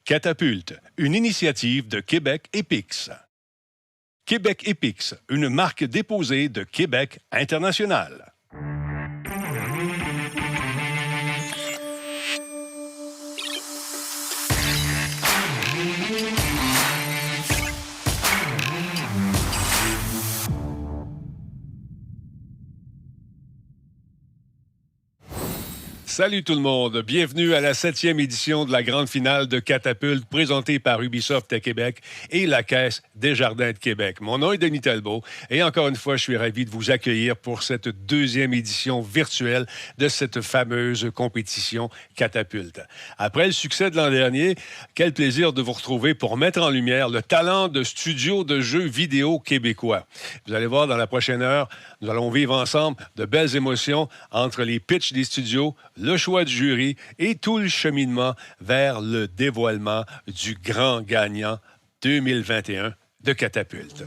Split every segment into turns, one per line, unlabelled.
Catapulte, une initiative de Québec Epix. Québec Epix, une marque déposée de Québec International. Salut tout le monde, bienvenue à la 7e édition de la grande finale de Catapulte présentée par Ubisoft à Québec et la Caisse Desjardins de Québec. Mon nom est Denis Talbot et encore une fois, je suis ravi de vous accueillir pour cette deuxième édition virtuelle de cette fameuse compétition Catapulte. Après le succès de l'an dernier, quel plaisir de vous retrouver pour mettre en lumière le talent de studios de jeux vidéo québécois. Vous allez voir dans la prochaine heure, nous allons vivre ensemble de belles émotions entre les pitchs des studios, le choix du jury et tout le cheminement vers le dévoilement du grand gagnant 2021 de Catapulte.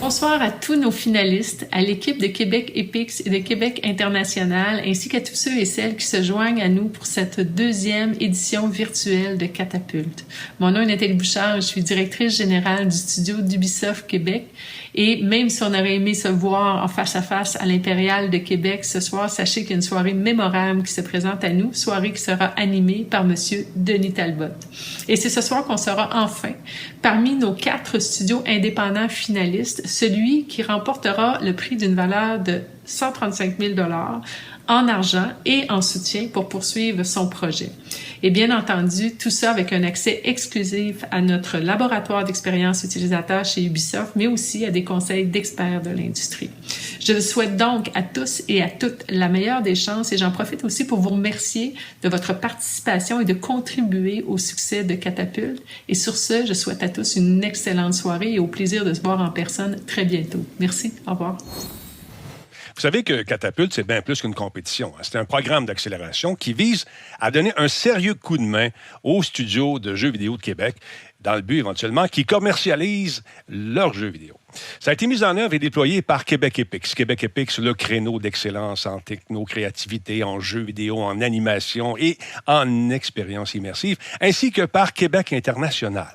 Bonsoir à tous nos finalistes, à l'équipe de Québec Epix et de Québec International, ainsi qu'à tous ceux et celles qui se joignent à nous pour cette deuxième édition virtuelle de Catapulte. Mon nom est Nathalie Bouchard, je suis directrice générale du studio d'Ubisoft Québec. Et même si on aurait aimé se voir en face à face à l'Impérial de Québec ce soir, sachez qu'il y a une soirée mémorable qui se présente à nous, soirée qui sera animée par Monsieur Denis Talbot. Et c'est ce soir qu'on sera enfin, parmi nos 4 studios indépendants finalistes, celui qui remportera le prix d'une valeur de 135 000 $ en argent et en soutien pour poursuivre son projet. Et bien entendu, tout ça avec un accès exclusif à notre laboratoire d'expérience utilisateur chez Ubisoft, mais aussi à des conseils d'experts de l'industrie. Je souhaite donc à tous et à toutes la meilleure des chances et j'en profite aussi pour vous remercier de votre participation et de contribuer au succès de Catapulte. Et sur ce, je souhaite à tous une excellente soirée et au plaisir de se voir en personne très bientôt. Merci, au revoir.
Vous savez que Catapulte, c'est bien plus qu'une compétition. C'est un programme d'accélération qui vise à donner un sérieux coup de main aux studios de jeux vidéo de Québec, dans le but éventuellement qu'ils commercialisent leurs jeux vidéo. Ça a été mis en œuvre et déployé par Québec Epix. Québec Epix, le créneau d'excellence en techno-créativité, en jeux vidéo, en animation et en expérience immersive, ainsi que par Québec International.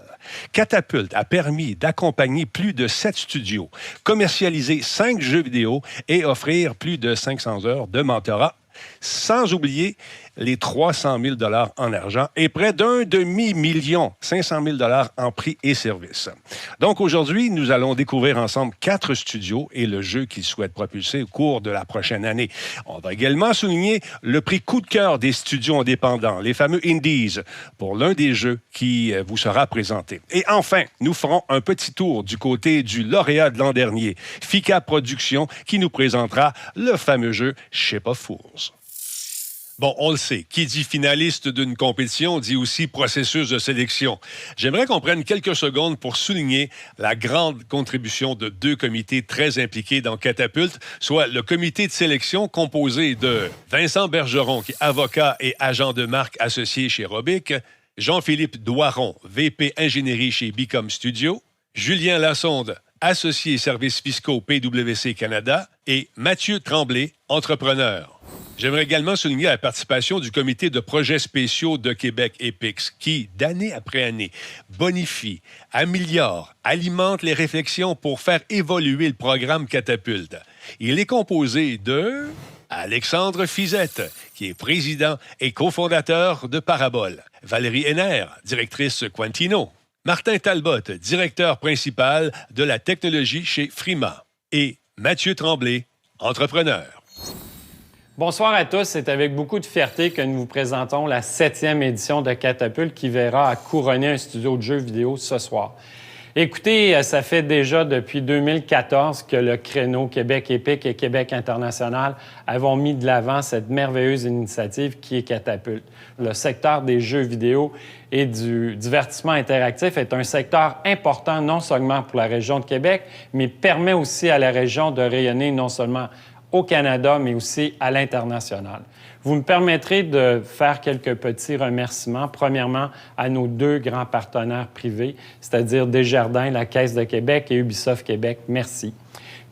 Catapulte a permis d'accompagner plus de 7 studios, commercialiser 5 jeux vidéo et offrir plus de 500 heures de mentorat, sans oublier les 300 000 $ en argent et près d'un demi-million, 500 000 $ en prix et services. Donc aujourd'hui, nous allons découvrir ensemble 4 studios et le jeu qu'ils souhaitent propulser au cours de la prochaine année. On va également souligner le prix coup de cœur des studios indépendants, les fameux Indies, pour l'un des jeux qui vous sera présenté. Et enfin, nous ferons un petit tour du côté du lauréat de l'an dernier, Fika Productions, qui nous présentera le fameux jeu Ship of Fools. Bon, on le sait, qui dit finaliste d'une compétition dit aussi processus de sélection. J'aimerais qu'on prenne quelques secondes pour souligner la grande contribution de 2 comités très impliqués dans Catapulte, soit le comité de sélection composé de Vincent Bergeron, qui est avocat et agent de marque associé chez Robic, Jean-Philippe Doiron, VP ingénierie chez Bicom Studio, Julien Lassonde, associé services fiscaux PwC Canada, et Mathieu Tremblay, entrepreneur. J'aimerais également souligner la participation du comité de projets spéciaux de Québec Epix qui, d'année après année, bonifie, améliore, alimente les réflexions pour faire évoluer le programme Catapulte. Il est composé de Alexandre Fizette, qui est président et cofondateur de Parabole, Valérie Henner, directrice Quantino, Martin Talbot, directeur principal de la technologie chez Frima, et Mathieu Tremblay, entrepreneur.
Bonsoir à tous. C'est avec beaucoup de fierté que nous vous présentons la 7e édition de Catapulte qui verra à couronner un studio de jeux vidéo ce soir. Écoutez, ça fait déjà depuis 2014 que le créneau Québec Épique et Québec International avons mis de l'avant cette merveilleuse initiative qui est Catapulte. Le secteur des jeux vidéo et du divertissement interactif est un secteur important non seulement pour la région de Québec, mais permet aussi à la région de rayonner non seulement au Canada, mais aussi à l'international. Vous me permettrez de faire quelques petits remerciements. Premièrement, à nos 2 grands partenaires privés, c'est-à-dire Desjardins, la Caisse de Québec et Ubisoft Québec. Merci.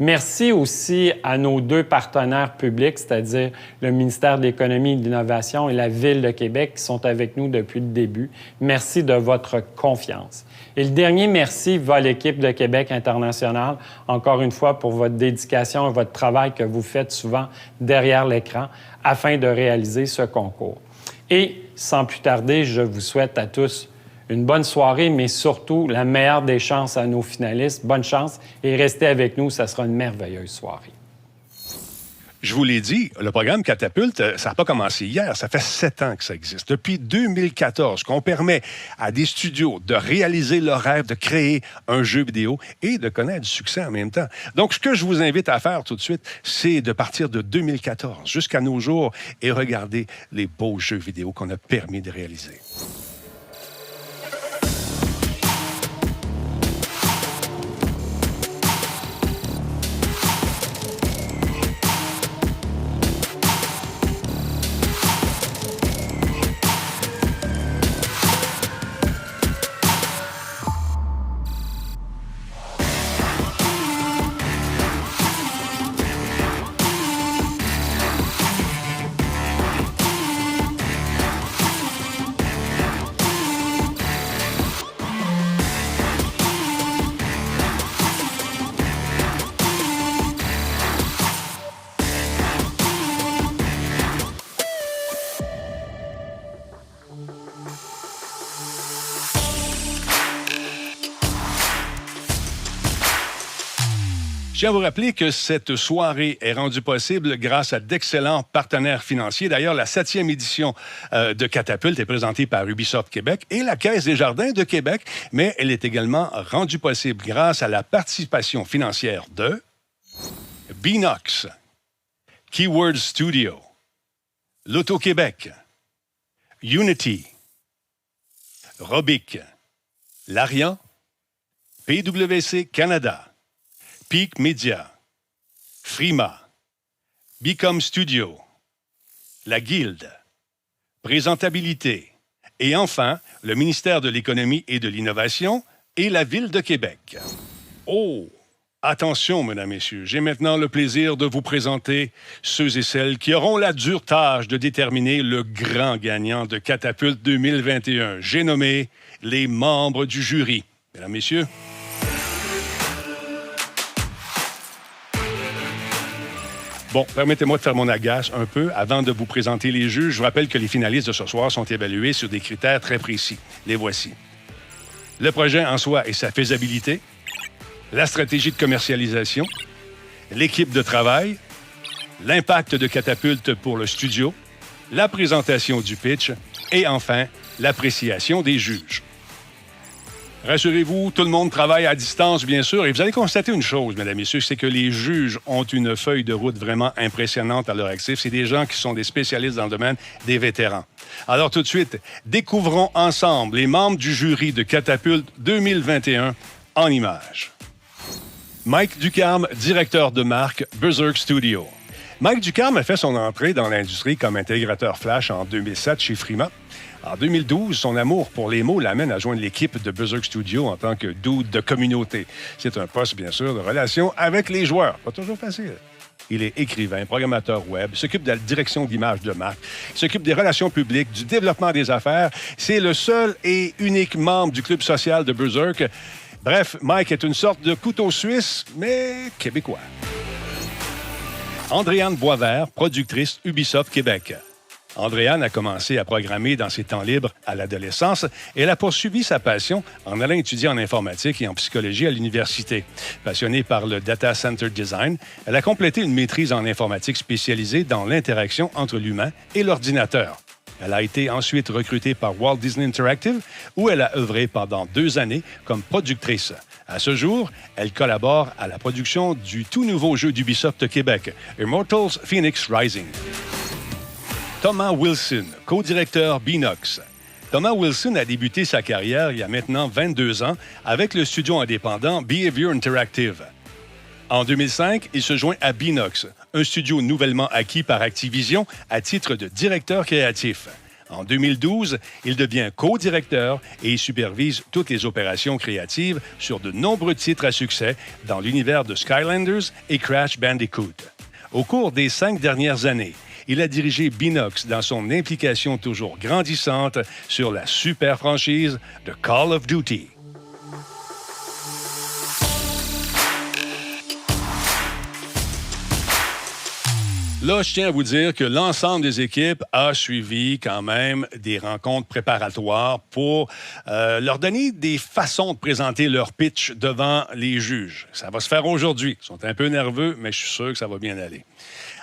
Merci aussi à nos 2 partenaires publics, c'est-à-dire le ministère de l'Économie et de l'Innovation et la Ville de Québec, qui sont avec nous depuis le début. Merci de votre confiance. Et le dernier merci va à l'équipe de Québec International, encore une fois, pour votre dédication et votre travail que vous faites souvent derrière l'écran afin de réaliser ce concours. Et sans plus tarder, je vous souhaite à tous une bonne soirée, mais surtout la meilleure des chances à nos finalistes. Bonne chance et restez avec nous, ça sera une merveilleuse soirée.
Je vous l'ai dit, le programme Catapulte, ça n'a pas commencé hier, ça fait 7 ans que ça existe. Depuis 2014, qu'on permet à des studios de réaliser leur rêve, de créer un jeu vidéo et de connaître du succès en même temps. Donc, ce que je vous invite à faire tout de suite, c'est de partir de 2014 jusqu'à nos jours et regarder les beaux jeux vidéo qu'on a permis de réaliser. Je tiens à vous rappeler que cette soirée est rendue possible grâce à d'excellents partenaires financiers. D'ailleurs, la 7e édition de Catapulte est présentée par Ubisoft Québec et la Caisse Desjardins de Québec, mais elle est également rendue possible grâce à la participation financière de Beenox, Keyword Studio, L'Auto-Québec, Unity, Robic, Larian, PwC Canada, Peak Media, Frima, Become Studio, La Guilde, Présentabilité et enfin le ministère de l'Économie et de l'Innovation et la Ville de Québec. Oh! Attention, mesdames, messieurs, j'ai maintenant le plaisir de vous présenter ceux et celles qui auront la dure tâche de déterminer le grand gagnant de Catapulte 2021. J'ai nommé les membres du jury. Mesdames, messieurs, bon, permettez-moi de faire mon agace un peu avant de vous présenter les juges. Je vous rappelle que les finalistes de ce soir sont évalués sur des critères très précis. Les voici. Le projet en soi et sa faisabilité, la stratégie de commercialisation, l'équipe de travail, l'impact de Catapulte pour le studio, la présentation du pitch et enfin l'appréciation des juges. Rassurez-vous, tout le monde travaille à distance, bien sûr, et vous allez constater une chose, mesdames et messieurs, c'est que les juges ont une feuille de route vraiment impressionnante à leur actif. C'est des gens qui sont des spécialistes dans le domaine, des vétérans. Alors tout de suite, découvrons ensemble les membres du jury de Catapulte 2021 en images. Mike Ducarme, directeur de marque Berserk Studio. Mike Ducarme a fait son entrée dans l'industrie comme intégrateur Flash en 2007 chez Frima. En 2012, son amour pour les mots l'amène à joindre l'équipe de Berserk Studio en tant que dude de communauté. C'est un poste, bien sûr, de relation avec les joueurs. Pas toujours facile. Il est écrivain, programmateur web, s'occupe de la direction d'image de marque, s'occupe des relations publiques, du développement des affaires. C'est le seul et unique membre du club social de Berserk. Bref, Mike est une sorte de couteau suisse, mais québécois. Andréane Boisvert, productrice Ubisoft Québec. Andréane a commencé à programmer dans ses temps libres à l'adolescence et elle a poursuivi sa passion en allant étudier en informatique et en psychologie à l'université. Passionnée par le Data Center Design, elle a complété une maîtrise en informatique spécialisée dans l'interaction entre l'humain et l'ordinateur. Elle a été ensuite recrutée par Walt Disney Interactive, où elle a œuvré pendant 2 années comme productrice. À ce jour, elle collabore à la production du tout nouveau jeu d'Ubisoft Québec, Immortals Phoenix Rising. Thomas Wilson, co-directeur Beenox. Thomas Wilson a débuté sa carrière il y a maintenant 22 ans avec le studio indépendant Behavior Interactive. En 2005, il se joint à Beenox, un studio nouvellement acquis par Activision à titre de directeur créatif. En 2012, il devient co-directeur et supervise toutes les opérations créatives sur de nombreux titres à succès dans l'univers de Skylanders et Crash Bandicoot. Au cours des 5 dernières années, il a dirigé Beenox dans son implication toujours grandissante sur la super franchise de Call of Duty. Là, je tiens à vous dire que l'ensemble des équipes a suivi quand même des rencontres préparatoires pour leur donner des façons de présenter leur pitch devant les juges. Ça va se faire aujourd'hui. Ils sont un peu nerveux, mais je suis sûr que ça va bien aller.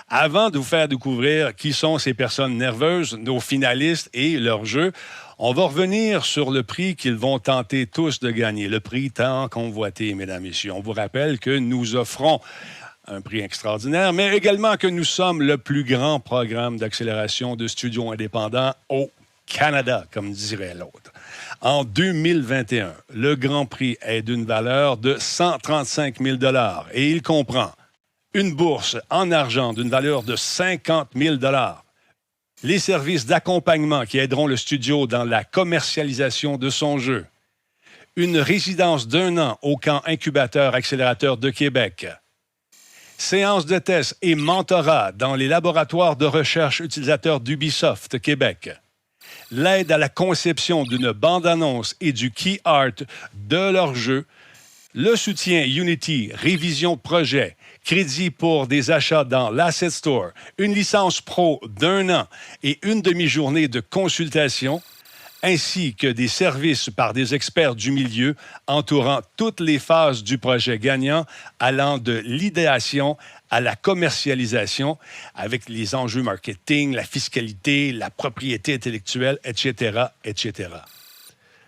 Avant de vous faire découvrir qui sont ces personnes nerveuses, nos finalistes et leur jeu, on va revenir sur le prix qu'ils vont tenter tous de gagner. Le prix tant convoité, mesdames et messieurs. On vous rappelle que nous offrons un prix extraordinaire, mais également que nous sommes le plus grand programme d'accélération de studios indépendants au Canada, comme dirait l'autre. En 2021, le Grand Prix est d'une valeur de 135 000 $ et il comprend une bourse en argent d'une valeur de 50 000 $, les services d'accompagnement qui aideront le studio dans la commercialisation de son jeu, une résidence d'1 an au camp incubateur accélérateur de Québec, séances de tests et mentorat dans les laboratoires de recherche utilisateurs d'Ubisoft Québec, l'aide à la conception d'une bande-annonce et du key art de leur jeu, le soutien Unity, révision de projet, crédit pour des achats dans l'Asset Store, une licence pro d'1 an et une demi-journée de consultation, ainsi que des services par des experts du milieu entourant toutes les phases du projet gagnant, allant de l'idéation à la commercialisation, avec les enjeux marketing, la fiscalité, la propriété intellectuelle, etc., etc.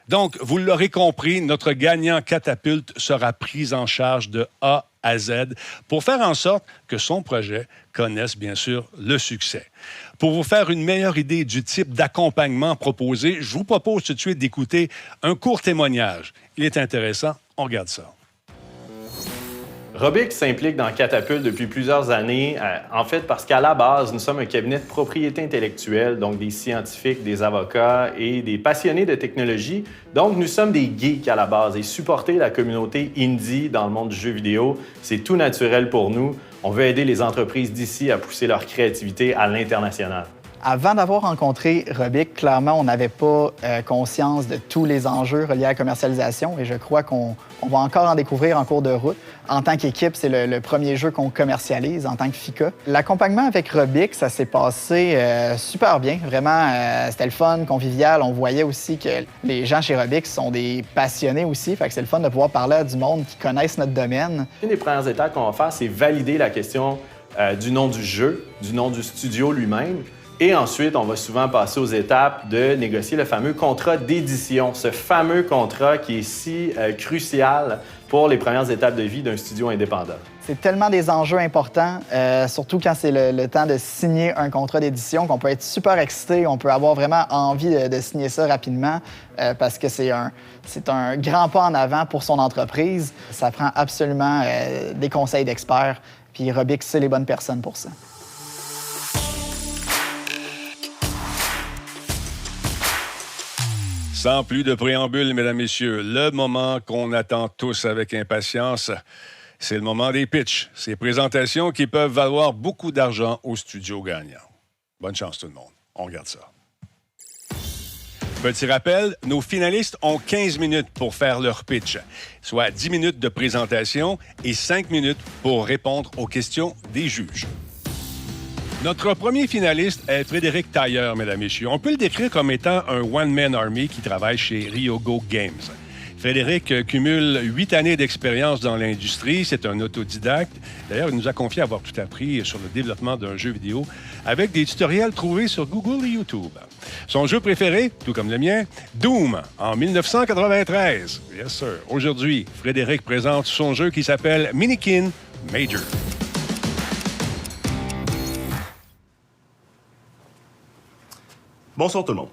Donc, vous l'aurez compris, notre gagnant catapulte sera pris en charge de A à Z pour faire en sorte que son projet connaisse bien sûr le succès. Pour vous faire une meilleure idée du type d'accompagnement proposé, je vous propose tout de suite d'écouter un court témoignage. Il est intéressant, on regarde ça.
Robix s'implique dans Catapulte depuis plusieurs années, en fait parce qu'à la base, nous sommes un cabinet de propriété intellectuelle, donc des scientifiques, des avocats et des passionnés de technologie. Donc, nous sommes des geeks à la base et supporter la communauté indie dans le monde du jeu vidéo, c'est tout naturel pour nous. On veut aider les entreprises d'ici à pousser leur créativité à l'international.
Avant d'avoir rencontré Robix, clairement, on n'avait pas conscience de tous les enjeux reliés à la commercialisation et je crois qu'on va encore en découvrir en cours de route. En tant qu'équipe, c'est le premier jeu qu'on commercialise en tant que FICA. L'accompagnement avec Robix, ça s'est passé super bien. Vraiment, c'était le fun, convivial. On voyait aussi que les gens chez Robix sont des passionnés aussi. Fait que c'est le fun de pouvoir parler à du monde qui connaissent notre domaine.
Une des premières étapes qu'on va faire, c'est valider la question du nom du jeu, du nom du studio lui-même. Et ensuite, on va souvent passer aux étapes de négocier le fameux contrat d'édition, ce fameux contrat qui est si crucial pour les premières étapes de vie d'un studio indépendant.
C'est tellement des enjeux importants, surtout quand c'est le temps de signer un contrat d'édition, qu'on peut être super excité, on peut avoir vraiment envie de signer ça rapidement parce que c'est un grand pas en avant pour son entreprise. Ça prend absolument des conseils d'experts, puis Robix, c'est les bonnes personnes pour ça.
Sans plus de préambule, mesdames, messieurs, le moment qu'on attend tous avec impatience, c'est le moment des pitchs. Ces présentations qui peuvent valoir beaucoup d'argent au studio gagnant. Bonne chance tout le monde. On regarde ça. Petit rappel, nos finalistes ont 15 minutes pour faire leur pitch, soit 10 minutes de présentation et 5 minutes pour répondre aux questions des juges. Notre premier finaliste est Frédéric Tailleur, mesdames et messieurs. On peut le décrire comme étant un one-man army qui travaille chez Ryogo Games. Frédéric cumule 8 années d'expérience dans l'industrie. C'est un autodidacte. D'ailleurs, il nous a confié avoir tout appris sur le développement d'un jeu vidéo avec des tutoriels trouvés sur Google et YouTube. Son jeu préféré, tout comme le mien, Doom, en 1993. Yes, sir. Aujourd'hui, Frédéric présente son jeu qui s'appelle Minikin Major.
Bonsoir tout le monde.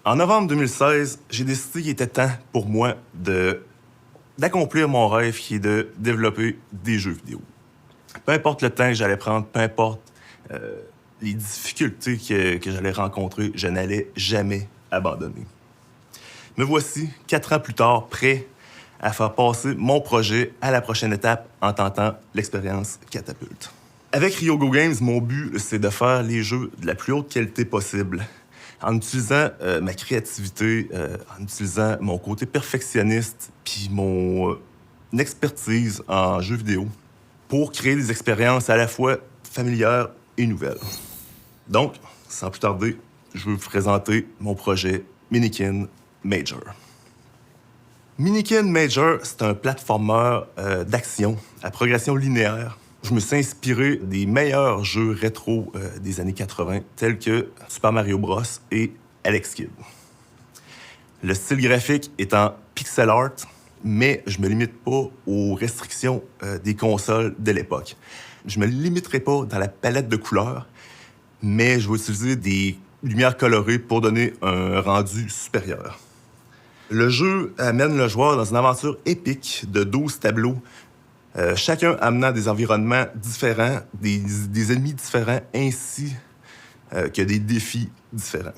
En novembre 2016, j'ai décidé qu'il était temps pour moi d'accomplir mon rêve qui est de développer des jeux vidéo. Peu importe le temps que j'allais prendre, peu importe les difficultés que j'allais rencontrer, je n'allais jamais abandonner. Me voici, 4 ans plus tard, prêt à faire passer mon projet à la prochaine étape en tentant l'expérience Catapulte. Avec Ryogo Games, mon but, c'est de faire les jeux de la plus haute qualité possible, en utilisant ma créativité, en utilisant mon côté perfectionniste puis mon expertise en jeux vidéo pour créer des expériences à la fois familières et nouvelles. Donc, sans plus tarder, je veux vous présenter mon projet Minikin Major. Minikin Major, c'est un platformer d'action à progression linéaire. Je me suis inspiré des meilleurs jeux rétro des années 80, tels que Super Mario Bros. Et Alex Kidd. Le style graphique est en pixel art, mais je me limite pas aux restrictions des consoles de l'époque. Je me limiterai pas dans la palette de couleurs, mais je vais utiliser des lumières colorées pour donner un rendu supérieur. Le jeu amène le joueur dans une aventure épique de 12 tableaux, chacun amenant des environnements différents, des ennemis différents, ainsi que des défis différents.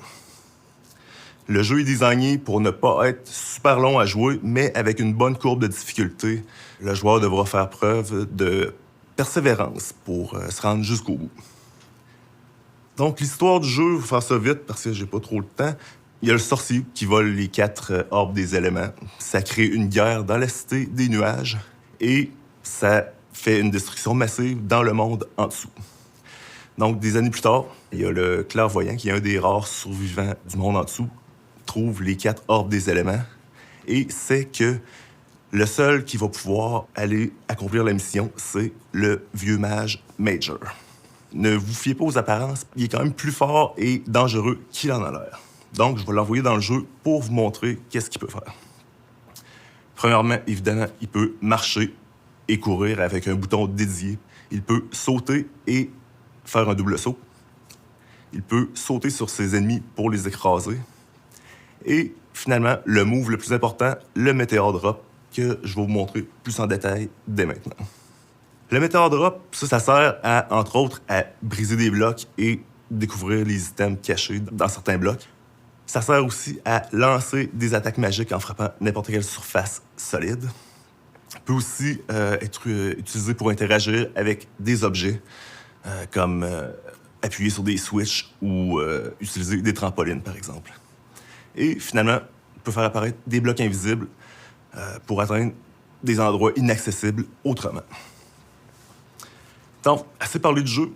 Le jeu est designé pour ne pas être super long à jouer, mais avec une bonne courbe de difficulté. Le joueur devra faire preuve de persévérance pour se rendre jusqu'au bout. Donc, l'histoire du jeu, je vais faire ça vite parce que j'ai pas trop le temps. Il y a le sorcier qui vole les 4 orbes des éléments. Ça crée une guerre dans la cité des nuages et ça fait une destruction massive dans le monde en dessous. Donc, des années plus tard, il y a le clairvoyant, qui est un des rares survivants du monde en dessous, trouve les 4 orbes des éléments et sait que le seul qui va pouvoir aller accomplir la mission, c'est le vieux mage Major. Ne vous fiez pas aux apparences, il est quand même plus fort et dangereux qu'il en a l'air. Donc, je vais l'envoyer dans le jeu pour vous montrer qu'est-ce qu'il peut faire. Premièrement, évidemment, il peut marcher et courir avec un bouton dédié. Il peut sauter et faire un double saut. Il peut sauter sur ses ennemis pour les écraser. Et finalement, le move le plus important, le Meteor Drop, que je vais vous montrer plus en détail dès maintenant. Le Meteor Drop, ça sert à, entre autres, à briser des blocs et découvrir les items cachés dans certains blocs. Ça sert aussi à lancer des attaques magiques en frappant n'importe quelle surface solide. Il peut aussi être utilisé pour interagir avec des objets, comme appuyer sur des switches ou utiliser des trampolines, par exemple. Et finalement, il peut faire apparaître des blocs invisibles pour atteindre des endroits inaccessibles autrement. Donc, assez parlé du jeu,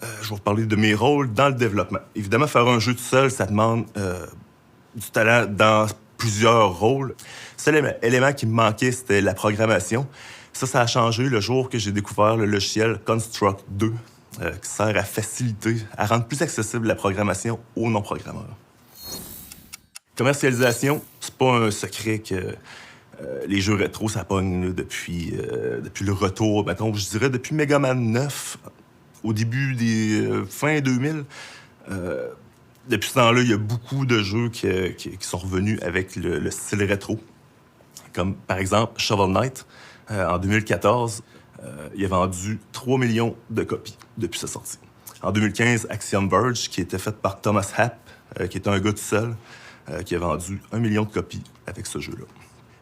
je vais vous parler de mes rôles dans le développement. Évidemment, faire un jeu tout seul, ça demande du talent dans plusieurs rôles. Le seul élément qui me manquait, c'était la programmation. Ça a changé le jour que j'ai découvert le logiciel Construct 2, qui sert à faciliter, à rendre plus accessible la programmation aux non-programmeurs. Commercialisation, c'est pas un secret que les jeux rétro, ça pogne là, depuis le retour, mettons, je dirais depuis Mega Man 9, au début des fin 2000. Depuis ce temps-là, il y a beaucoup de jeux qui sont revenus avec le style rétro. Comme par exemple Shovel Knight, en 2014, il a vendu 3 millions de copies depuis sa sortie. En 2015, Axiom Verge, qui était fait par Thomas Happ, qui était un gars tout seul, qui a vendu 1 million de copies avec ce jeu-là.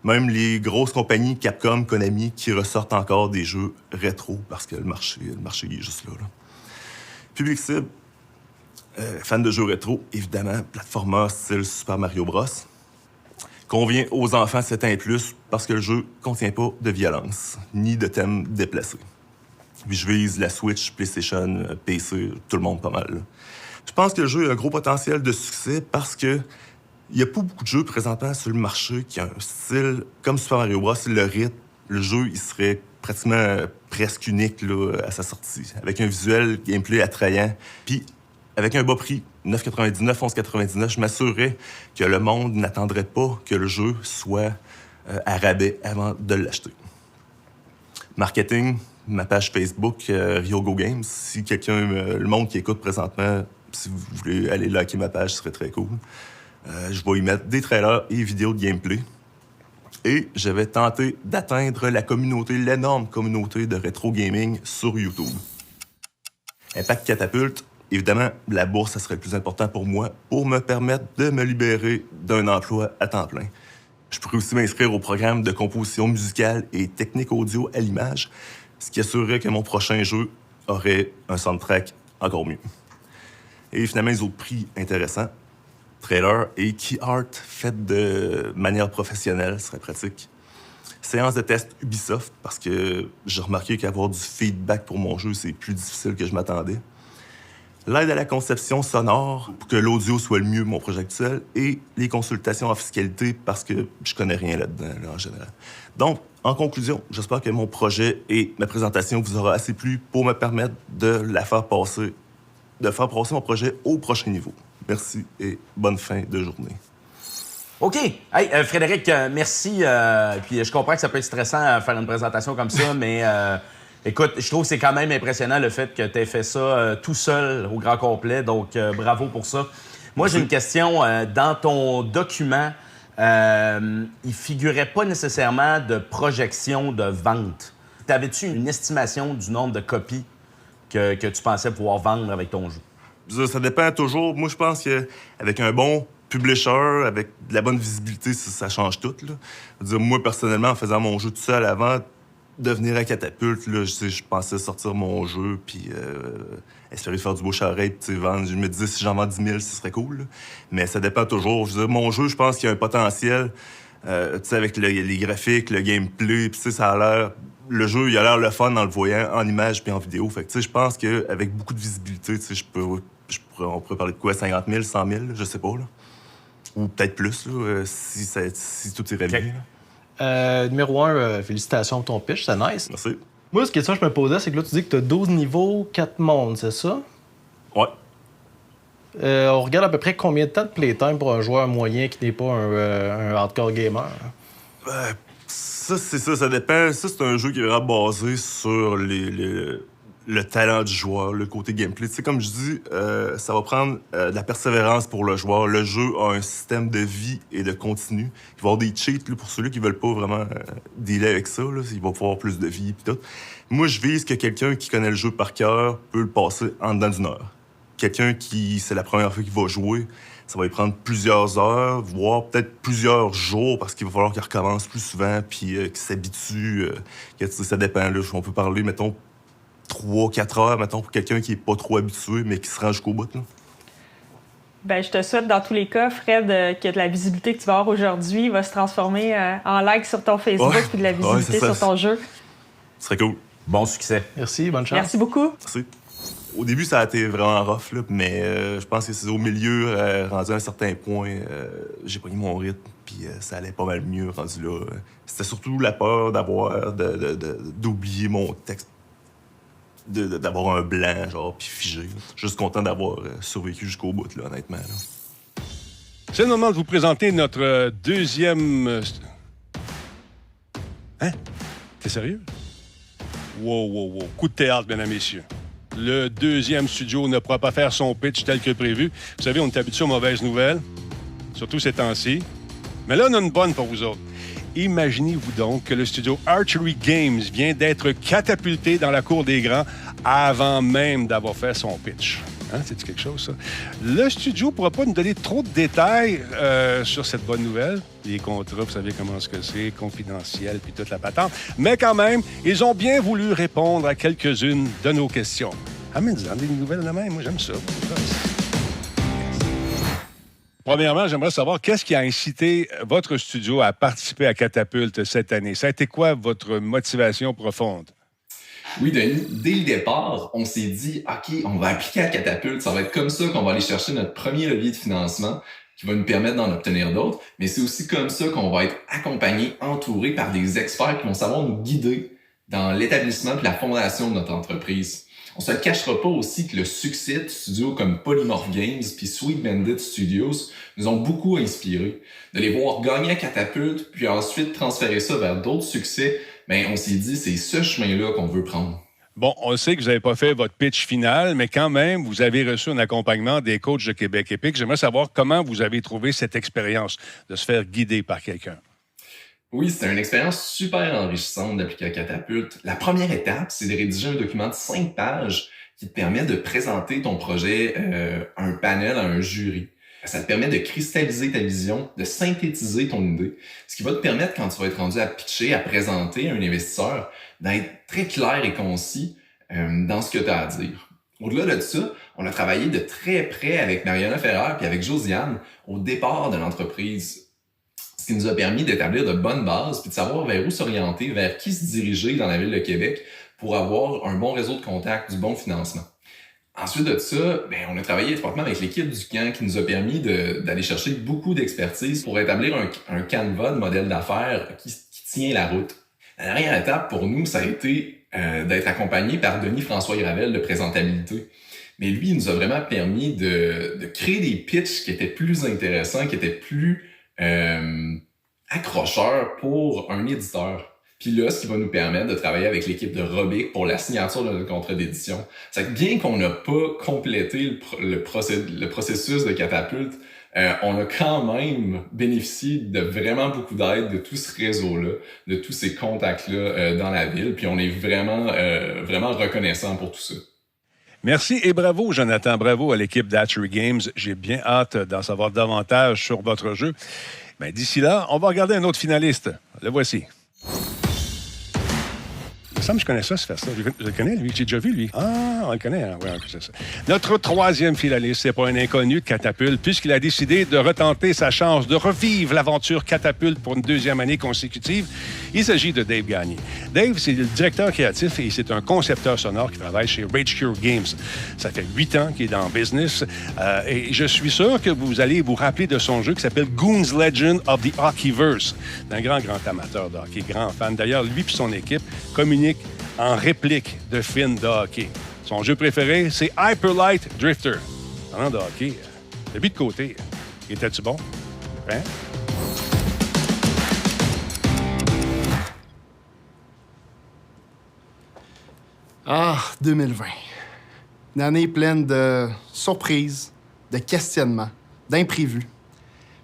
Même les grosses compagnies, Capcom, Konami, qui ressortent encore des jeux rétro parce que le marché il est juste là. Public cible, fan de jeux rétro, évidemment, platformer style Super Mario Bros. Convient aux enfants 7 ans et plus parce que le jeu ne contient pas de violence ni de thèmes déplacés. Puis je vise la Switch, PlayStation, PC, tout le monde pas mal. Là. Je pense que le jeu a un gros potentiel de succès parce que il n'y a pas beaucoup de jeux présentement sur le marché qui ont un style comme Super Mario Bros. Le rythme, le jeu, il serait pratiquement presque unique là, à sa sortie, avec un visuel gameplay attrayant. Puis avec un bas prix, 9,99, 11,99, je m'assurerais que le monde n'attendrait pas que le jeu soit à rabais avant de l'acheter. Marketing, ma page Facebook, Ryogo Games. Si quelqu'un, le monde qui écoute présentement, si vous voulez aller liker ma page, ce serait très cool. Je vais y mettre des trailers et vidéos de gameplay. Et je vais tenter d'atteindre la communauté, l'énorme communauté de rétro gaming sur YouTube. Impact Catapulte, évidemment, la bourse, ça serait le plus important pour moi pour me permettre de me libérer d'un emploi à temps plein. Je pourrais aussi m'inscrire au programme de composition musicale et technique audio à l'image, ce qui assurerait que mon prochain jeu aurait un soundtrack encore mieux. Et finalement, les autres prix intéressants. Trailer et key art fait de manière professionnelle serait pratique. Séance de test Ubisoft, parce que j'ai remarqué qu'avoir du feedback pour mon jeu, c'est plus difficile que je m'attendais. L'aide à la conception sonore pour que l'audio soit le mieux de mon projet actuel et les consultations en fiscalité parce que je connais rien là-dedans là, en général. Donc, en conclusion, j'espère que mon projet et ma présentation vous aura assez plu pour me permettre de faire passer mon projet au prochain niveau. Merci et bonne fin de journée.
OK. Hey, Frédéric, merci. Puis je comprends que ça peut être stressant faire une présentation comme ça, mais écoute, je trouve que c'est quand même impressionnant le fait que tu aies fait ça tout seul au grand complet. Donc, bravo pour ça. Moi, j'ai une question. Dans ton document, il figurait pas nécessairement de projection de vente. T'avais-tu une estimation du nombre de copies que tu pensais pouvoir vendre avec ton jeu?
Ça dépend toujours. Moi, je pense qu'avec un bon publisher, avec de la bonne visibilité, ça change tout. Là. Je veux dire, moi, personnellement, en faisant mon jeu tout seul avant de venir à Catapulte, là, je pensais sortir mon jeu puis espérer faire du bouche à oreille puis vendre. Je me disais, si j'en vends 10 000, ce serait cool. Là. Mais ça dépend toujours. Je veux dire, mon jeu, je pense qu'il y a un potentiel. Avec les graphiques, le gameplay, puis ça a l'air... Le jeu, il a l'air le fun en le voyant, en image puis en vidéo. Fait que, je pense qu'avec beaucoup de visibilité, on pourrait parler de quoi? 50 000, 100 000, je sais pas. Là. Ou peut-être plus, là, si tout irait bien.
Numéro 1, félicitations pour ton pitch, c'est nice.
Merci.
Moi, ce question que je me posais, c'est que là, tu dis que tu as 12 niveaux, 4 mondes, c'est ça?
Ouais.
On regarde à peu près combien de temps de playtime pour un joueur moyen qui n'est pas un hardcore gamer?
Ça dépend. Ça, c'est un jeu qui est vraiment basé sur le talent du joueur, le côté gameplay. Tu sais, comme je dis, ça va prendre de la persévérance pour le joueur. Le jeu a un système de vie et de continu. Il va y avoir des cheats là, pour ceux qui veulent pas vraiment dealer avec ça. Là. Il va pouvoir avoir plus de vie et tout. Moi, je vise que quelqu'un qui connaît le jeu par cœur peut le passer en dedans d'une heure. Quelqu'un qui, c'est la première fois qu'il va jouer, ça va lui prendre plusieurs heures, voire peut-être plusieurs jours, parce qu'il va falloir qu'il recommence plus souvent, puis qu'il s'habitue. Ça dépend. Là, on peut parler, mettons, 3-4 heures, mettons, pour quelqu'un qui n'est pas trop habitué, mais qui se rend jusqu'au bout. Là.
Ben, je te souhaite, dans tous les cas, Fred, que la visibilité que tu vas avoir aujourd'hui va se transformer en like sur ton Facebook puis de la visibilité sur ton jeu.
Ce serait cool.
Bon succès.
Merci, bonne chance.
Merci beaucoup.
Merci. Au début, ça a été vraiment rough, là, mais je pense que c'est au milieu, rendu à un certain point, j'ai pris mon rythme, puis ça allait pas mal mieux rendu là. C'était surtout la peur d'oublier mon texte, d'avoir un blanc, genre, puis figé. Juste content d'avoir survécu jusqu'au bout, là, honnêtement. Là.
C'est le moment de vous présenter notre deuxième... Hein? T'es sérieux? Wow. Coup de théâtre, mesdames et messieurs. Le deuxième studio ne pourra pas faire son pitch tel que prévu. Vous savez, on est habitué aux mauvaises nouvelles, surtout ces temps-ci. Mais là, on a une bonne pour vous autres. Imaginez-vous donc que le studio Archery Games vient d'être catapulté dans la cour des grands avant même d'avoir fait son pitch. Hein? C'est quelque chose, ça? Le studio ne pourra pas nous donner trop de détails sur cette bonne nouvelle. Les contrats, vous savez comment c'est, confidentiel, puis toute la patente. Mais quand même, ils ont bien voulu répondre à quelques-unes de nos questions. Amène-en des nouvelles de même, moi j'aime ça. Premièrement, j'aimerais savoir qu'est-ce qui a incité votre studio à participer à Catapulte cette année. Ça a été quoi votre motivation profonde?
Oui, Denis, dès le départ, on s'est dit, OK, on va appliquer à Catapulte. Ça va être comme ça qu'on va aller chercher notre premier levier de financement qui va nous permettre d'en obtenir d'autres. Mais c'est aussi comme ça qu'on va être accompagné, entouré par des experts qui vont savoir nous guider dans l'établissement et la fondation de notre entreprise. On se le cachera pas aussi que le succès de studios comme Polymorph Games puis Sweet Bandit Studios nous ont beaucoup inspirés. De les voir gagner à Catapulte, puis ensuite transférer ça vers d'autres succès, on s'est dit, c'est ce chemin-là qu'on veut prendre.
Bon, on sait que vous n'avez pas fait votre pitch final, mais quand même, vous avez reçu un accompagnement des coachs de Québec Épique. J'aimerais savoir comment vous avez trouvé cette expérience de se faire guider par quelqu'un.
Oui, c'était une expérience super enrichissante d'appliquer à Catapulte. La première étape, c'est de rédiger un document de 5 pages qui te permet de présenter ton projet à un panel, à un jury. Ça te permet de cristalliser ta vision, de synthétiser ton idée, ce qui va te permettre, quand tu vas être rendu à pitcher, à présenter à un investisseur, d'être très clair et concis dans ce que tu as à dire. Au-delà de ça, on a travaillé de très près avec Mariana Ferrer et avec Josiane au départ de l'entreprise, ce qui nous a permis d'établir de bonnes bases puis de savoir vers où s'orienter, vers qui se diriger dans la ville de Québec pour avoir un bon réseau de contacts, du bon financement. Ensuite de ça, on a travaillé étroitement avec l'équipe du camp qui nous a permis d'aller chercher beaucoup d'expertise pour établir un canevas de modèle d'affaires qui tient la route. La dernière étape pour nous, ça a été d'être accompagné par Denis-François Gravel de Présentabilité. Mais lui, il nous a vraiment permis de créer des pitchs qui étaient plus intéressants, qui étaient plus accrocheurs pour un éditeur. Puis là, ce qui va nous permettre de travailler avec l'équipe de Robic pour la signature de notre contrat d'édition. C'est que bien qu'on n'a pas complété le processus de Catapulte, on a quand même bénéficié de vraiment beaucoup d'aide de tout ce réseau-là, de tous ces contacts-là dans la ville. Puis on est vraiment reconnaissant pour tout ça.
Merci et bravo, Jonathan. Bravo à l'équipe d'Hatchery Games. J'ai bien hâte d'en savoir davantage sur votre jeu. D'ici là, on va regarder un autre finaliste. Le voici. Il me semble que je connais ça, faire ça. Je le connais, lui. J'ai déjà vu, lui. Ah, on le connaît. Hein? Oui, c'est ça. Notre troisième finaliste, c'est pas un inconnu de Catapulte, puisqu'il a décidé de retenter sa chance de revivre l'aventure Catapulte pour une deuxième année consécutive. Il s'agit de Dave Gagné. Dave, c'est le directeur créatif et c'est un concepteur sonore qui travaille chez Rage Cure Games. Ça fait 8 ans qu'il est dans le business et je suis sûr que vous allez vous rappeler de son jeu qui s'appelle Goons Legend of the Hockeyverse. C'est un grand amateur de hockey, grand fan. D'ailleurs, lui et son équipe communiquent en réplique de films de hockey. Son jeu préféré, c'est Hyper Light Drifter. Parlant de hockey, le but de côté, était-tu bon? Hein?
Ah, 2020. Une année pleine de surprises, de questionnements, d'imprévus.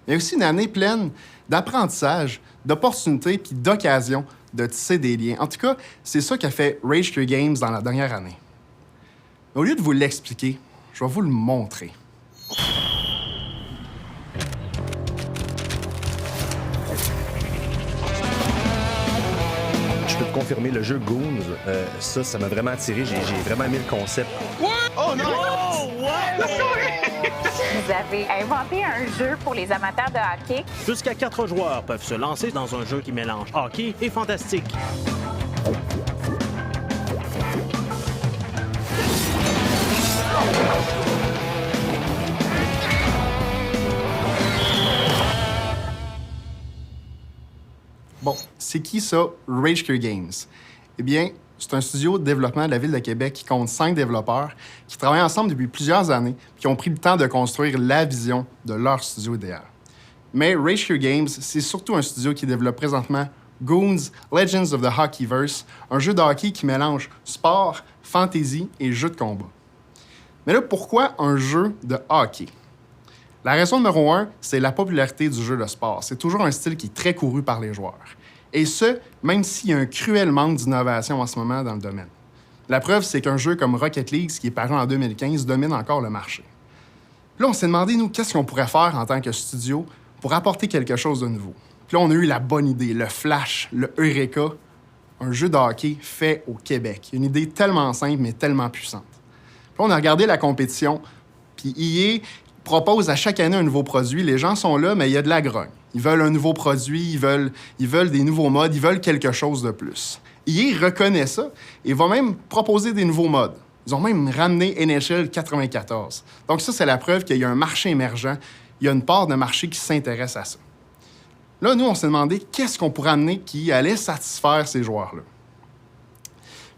Mais aussi une année pleine d'apprentissage, d'opportunités puis d'occasions de tisser des liens. En tout cas, c'est ça qu'a fait Rage Cure Games dans la dernière année. Mais au lieu de vous l'expliquer, je vais vous le montrer.
Je peux te confirmer, le jeu Goons, ça m'a vraiment attiré. J'ai vraiment aimé le concept.
What? Oh non! Oh, what? Vous avez inventé un jeu pour les amateurs de hockey.
Jusqu'à 4 joueurs peuvent se lancer dans un jeu qui mélange hockey et fantastique.
Bon, c'est qui ça, Rage Cure Games? Eh bien, c'est un studio de développement de la Ville de Québec qui compte 5 développeurs qui travaillent ensemble depuis plusieurs années et qui ont pris le temps de construire la vision de leur studio idéal. Mais Rage Cure Games, c'est surtout un studio qui développe présentement Goons Legends of the Hockeyverse, un jeu de hockey qui mélange sport, fantasy et jeu de combat. Mais là, pourquoi un jeu de hockey? La raison numéro 1, c'est la popularité du jeu de sport. C'est toujours un style qui est très couru par les joueurs. Et ce, même s'il y a un cruel manque d'innovation en ce moment dans le domaine. La preuve, c'est qu'un jeu comme Rocket League, qui est paru en 2015, domine encore le marché. Là, on s'est demandé, nous, qu'est-ce qu'on pourrait faire en tant que studio pour apporter quelque chose de nouveau. Puis là, on a eu la bonne idée, le flash, le Eureka, un jeu de hockey fait au Québec. Une idée tellement simple, mais tellement puissante. Puis là, on a regardé la compétition, puis EA propose à chaque année un nouveau produit. Les gens sont là, mais il y a de la grogne. Ils veulent un nouveau produit, ils veulent des nouveaux modes, ils veulent quelque chose de plus. EA reconnaît ça et va même proposer des nouveaux modes. Ils ont même ramené NHL 94. Donc ça, c'est la preuve qu'il y a un marché émergent, il y a une part de marché qui s'intéresse à ça. Là, nous, on s'est demandé qu'est-ce qu'on pourrait amener qui allait satisfaire ces joueurs-là.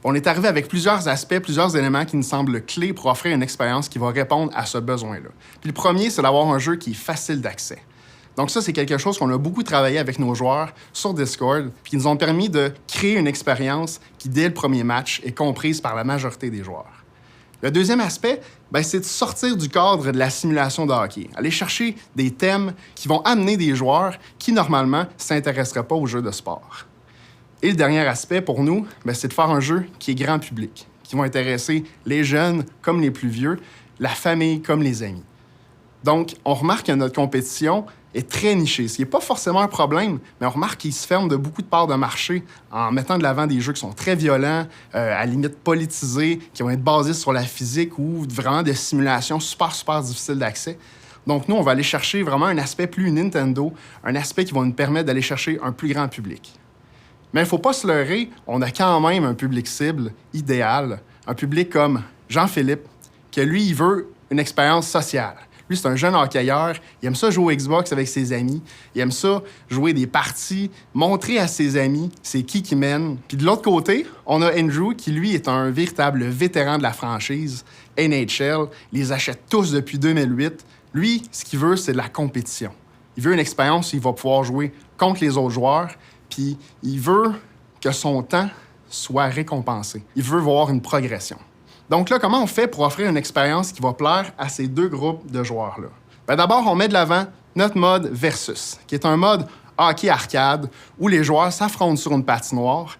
On est arrivé avec plusieurs aspects, plusieurs éléments qui nous semblent clés pour offrir une expérience qui va répondre à ce besoin-là. Puis le premier, c'est d'avoir un jeu qui est facile d'accès. Donc ça, c'est quelque chose qu'on a beaucoup travaillé avec nos joueurs sur Discord, puis qui nous ont permis de créer une expérience qui, dès le premier match, est comprise par la majorité des joueurs. Le deuxième aspect, c'est de sortir du cadre de la simulation de hockey. Aller chercher des thèmes qui vont amener des joueurs qui, normalement, ne s'intéresseraient pas aux jeux de sport. Et le dernier aspect, pour nous, c'est de faire un jeu qui est grand public, qui va intéresser les jeunes comme les plus vieux, la famille comme les amis. Donc, on remarque que notre compétition est très nichée. Ce n'est pas forcément un problème, mais on remarque qu'il se ferme de beaucoup de parts de marché en mettant de l'avant des jeux qui sont très violents, à la limite politisés, qui vont être basés sur la physique ou vraiment des simulations super, super difficiles d'accès. Donc, nous, on va aller chercher vraiment un aspect plus Nintendo, un aspect qui va nous permettre d'aller chercher un plus grand public. Mais il ne faut pas se leurrer, on a quand même un public cible idéal, un public comme Jean-Philippe, que lui, il veut une expérience sociale. Lui, c'est un jeune hockeyeur, il aime ça jouer au Xbox avec ses amis, il aime ça jouer des parties, montrer à ses amis c'est qui mène. Puis de l'autre côté, on a Andrew, qui lui est un véritable vétéran de la franchise, NHL, il les achète tous depuis 2008. Lui, ce qu'il veut, c'est de la compétition. Il veut une expérience où il va pouvoir jouer contre les autres joueurs, puis il veut que son temps soit récompensé. Il veut voir une progression. Donc là, comment on fait pour offrir une expérience qui va plaire à ces deux groupes de joueurs-là? D'abord, on met de l'avant notre mode Versus, qui est un mode hockey arcade où les joueurs s'affrontent sur une patinoire.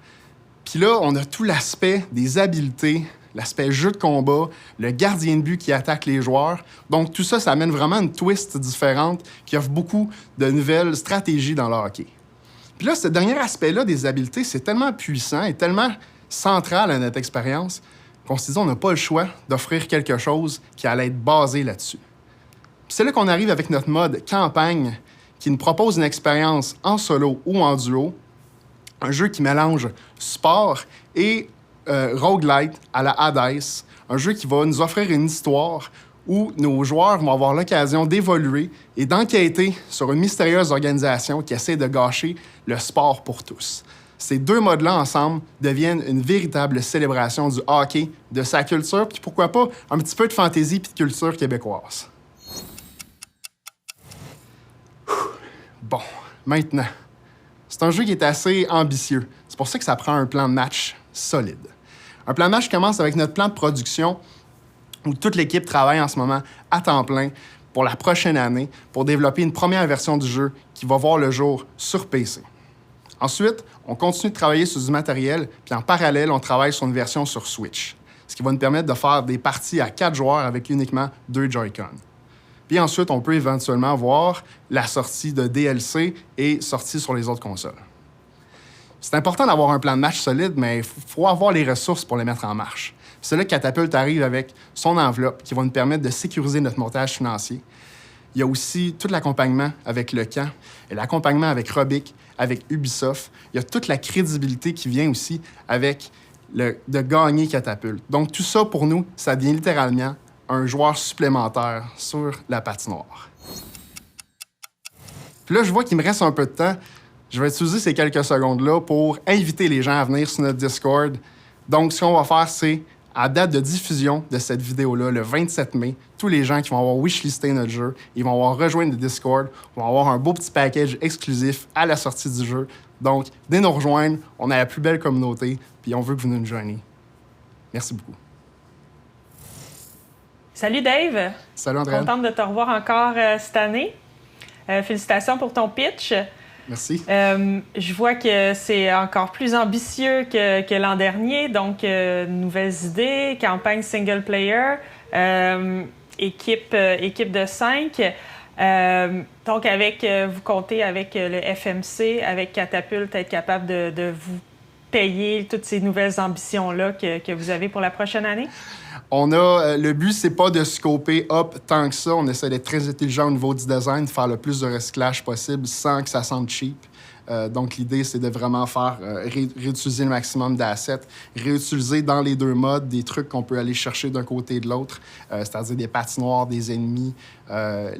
Puis là, on a tout l'aspect des habiletés, l'aspect jeu de combat, le gardien de but qui attaque les joueurs. Donc tout ça, ça amène vraiment une twist différente qui offre beaucoup de nouvelles stratégies dans le hockey. Puis là, ce dernier aspect-là des habiletés, c'est tellement puissant et tellement central à notre expérience qu'on s'est dit on n'a pas le choix d'offrir quelque chose qui allait être basé là-dessus. Puis c'est là qu'on arrive avec notre mode campagne qui nous propose une expérience en solo ou en duo, un jeu qui mélange sport et roguelite à la Hades, un jeu qui va nous offrir une histoire où nos joueurs vont avoir l'occasion d'évoluer et d'enquêter sur une mystérieuse organisation qui essaie de gâcher le sport pour tous. Ces deux modes-là, ensemble, deviennent une véritable célébration du hockey, de sa culture, puis pourquoi pas un petit peu de fantaisie puis de culture québécoise. Bon, maintenant, c'est un jeu qui est assez ambitieux. C'est pour ça que ça prend un plan de match solide. Un plan de match commence avec notre plan de production, où toute l'équipe travaille en ce moment à temps plein pour la prochaine année pour développer une première version du jeu qui va voir le jour sur PC. Ensuite, on continue de travailler sur du matériel, puis en parallèle, on travaille sur une version sur Switch, ce qui va nous permettre de faire des parties à 4 joueurs avec uniquement 2 Joy-Con. Puis ensuite, on peut éventuellement voir la sortie de DLC et sortie sur les autres consoles. C'est important d'avoir un plan de match solide, mais il faut avoir les ressources pour les mettre en marche. C'est là que Catapult arrive avec son enveloppe qui va nous permettre de sécuriser notre montage financier. Il y a aussi tout l'accompagnement avec le camp et l'accompagnement avec Robic, avec Ubisoft. Il y a toute la crédibilité qui vient aussi avec de gagner Catapult. Donc tout ça, pour nous, ça devient littéralement un joueur supplémentaire sur la patinoire. Puis là, je vois qu'il me reste un peu de temps. Je vais utiliser ces quelques secondes-là pour inviter les gens à venir sur notre Discord. Donc, ce qu'on va faire, c'est, à date de diffusion de cette vidéo-là, le 27 mai, tous les gens qui vont avoir wishlisté notre jeu, ils vont avoir rejoint le Discord, vont avoir un beau petit package exclusif à la sortie du jeu. Donc, venez nous rejoindre, on a la plus belle communauté, puis on veut que vous nous joigniez. Merci beaucoup.
Salut Dave.
Salut Andréane.
Contente de te revoir encore cette année. Félicitations pour ton pitch.
Merci.
Je vois que c'est encore plus ambitieux que l'an dernier. Donc, nouvelles idées, campagne single player, équipe de 5. Donc, vous comptez avec le FMC, avec Catapult, être capable de vous payer toutes ces nouvelles ambitions-là que vous avez pour la prochaine année?
Le but, c'est pas de scoper up tant que ça. On essaie d'être très intelligent au niveau du design, de faire le plus de recyclage possible sans que ça sente cheap. Donc, l'idée, c'est de vraiment faire réutiliser le maximum d'assets, réutiliser dans les deux modes des trucs qu'on peut aller chercher d'un côté et de l'autre, c'est-à-dire des patinoires, des ennemis.